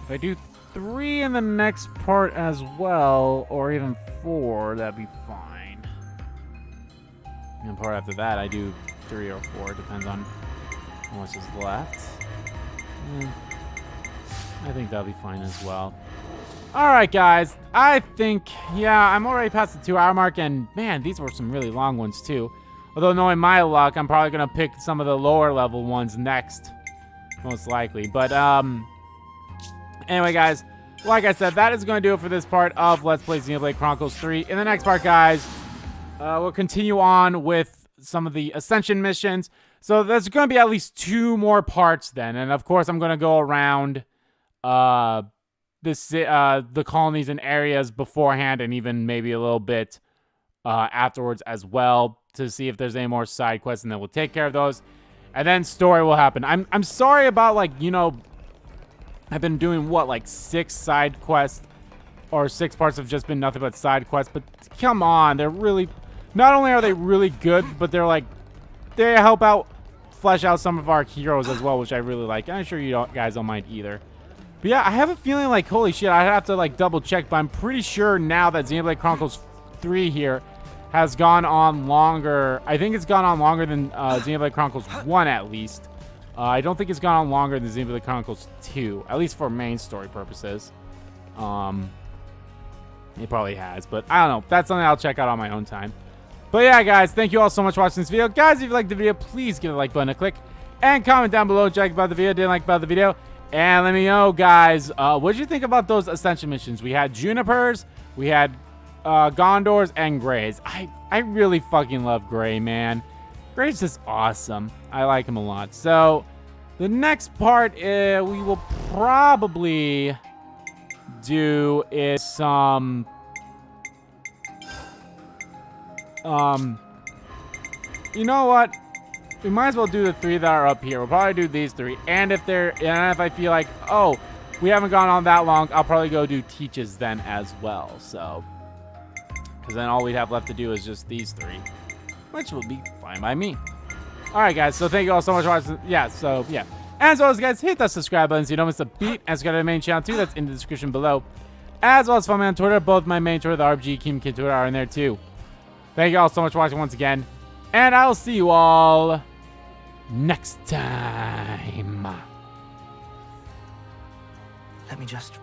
A: If I do 3 in the next part as well, or even 4, that'd be fine. And part after that, I do 3 or 4. Depends on how much is left. I think that'll be fine as well. Alright, guys. I think, yeah, I'm already past the 2-hour mark. And, man, these were some really long ones, too. Although, knowing my luck, I'm probably going to pick some of the lower level ones next. Most likely. But, anyway, guys. Like I said, that is going to do it for this part of Let's Play Xenoblade Chronicles 3. In the next part, guys, we'll continue on with some of the Ascension missions. So there's going to be at least 2 more parts then. And of course, I'm going to go around the colonies and areas beforehand and even maybe a little bit afterwards as well to see if there's any more side quests, and then we'll take care of those. And then story will happen. I'm sorry about, like, you know, I've been doing, what, like 6 side quests? Or 6 parts have just been nothing but side quests. But come on, they're really... Not only are they really good, but they're like... They help out, flesh out some of our heroes as well, which I really like. And I'm sure you guys don't mind either. But yeah, I have a feeling like, holy shit, I have to like double check, but I'm pretty sure now that Xenoblade Chronicles 3 here has gone on longer. I think it's gone on longer than Xenoblade Chronicles 1 at least. I don't think it's gone on longer than Xenoblade Chronicles 2, at least for main story purposes. It probably has, but I don't know. That's something I'll check out on my own time. But yeah, guys, thank you all so much for watching this video. Guys, if you liked the video, please give the like button a click. And comment down below what you liked about the video, didn't like about the video. And let me know, guys, what did you think about those Ascension missions? We had Junipers, we had Gondors, and Greys. I really fucking love Grey, man. Grey's just awesome. I like him a lot. So, the next part we will probably do is some... you know what? We might as well do the 3 that are up here. We'll probably do these 3. And if I feel like, oh, we haven't gone on that long, I'll probably go do Teaches then as well. So, because then all we'd have left to do is just these 3, which will be fine by me. All right, guys. So thank you all so much for watching. Yeah. So yeah. As always, guys, hit that subscribe button so you don't miss a beat. And subscribe to the main channel too. That's in the description below. As well as follow me on Twitter. Both my main Twitter, the RBG Keem Kid Twitter, are in there too. Thank you all so much for watching once again. And I'll see you all next time.
C: Let me just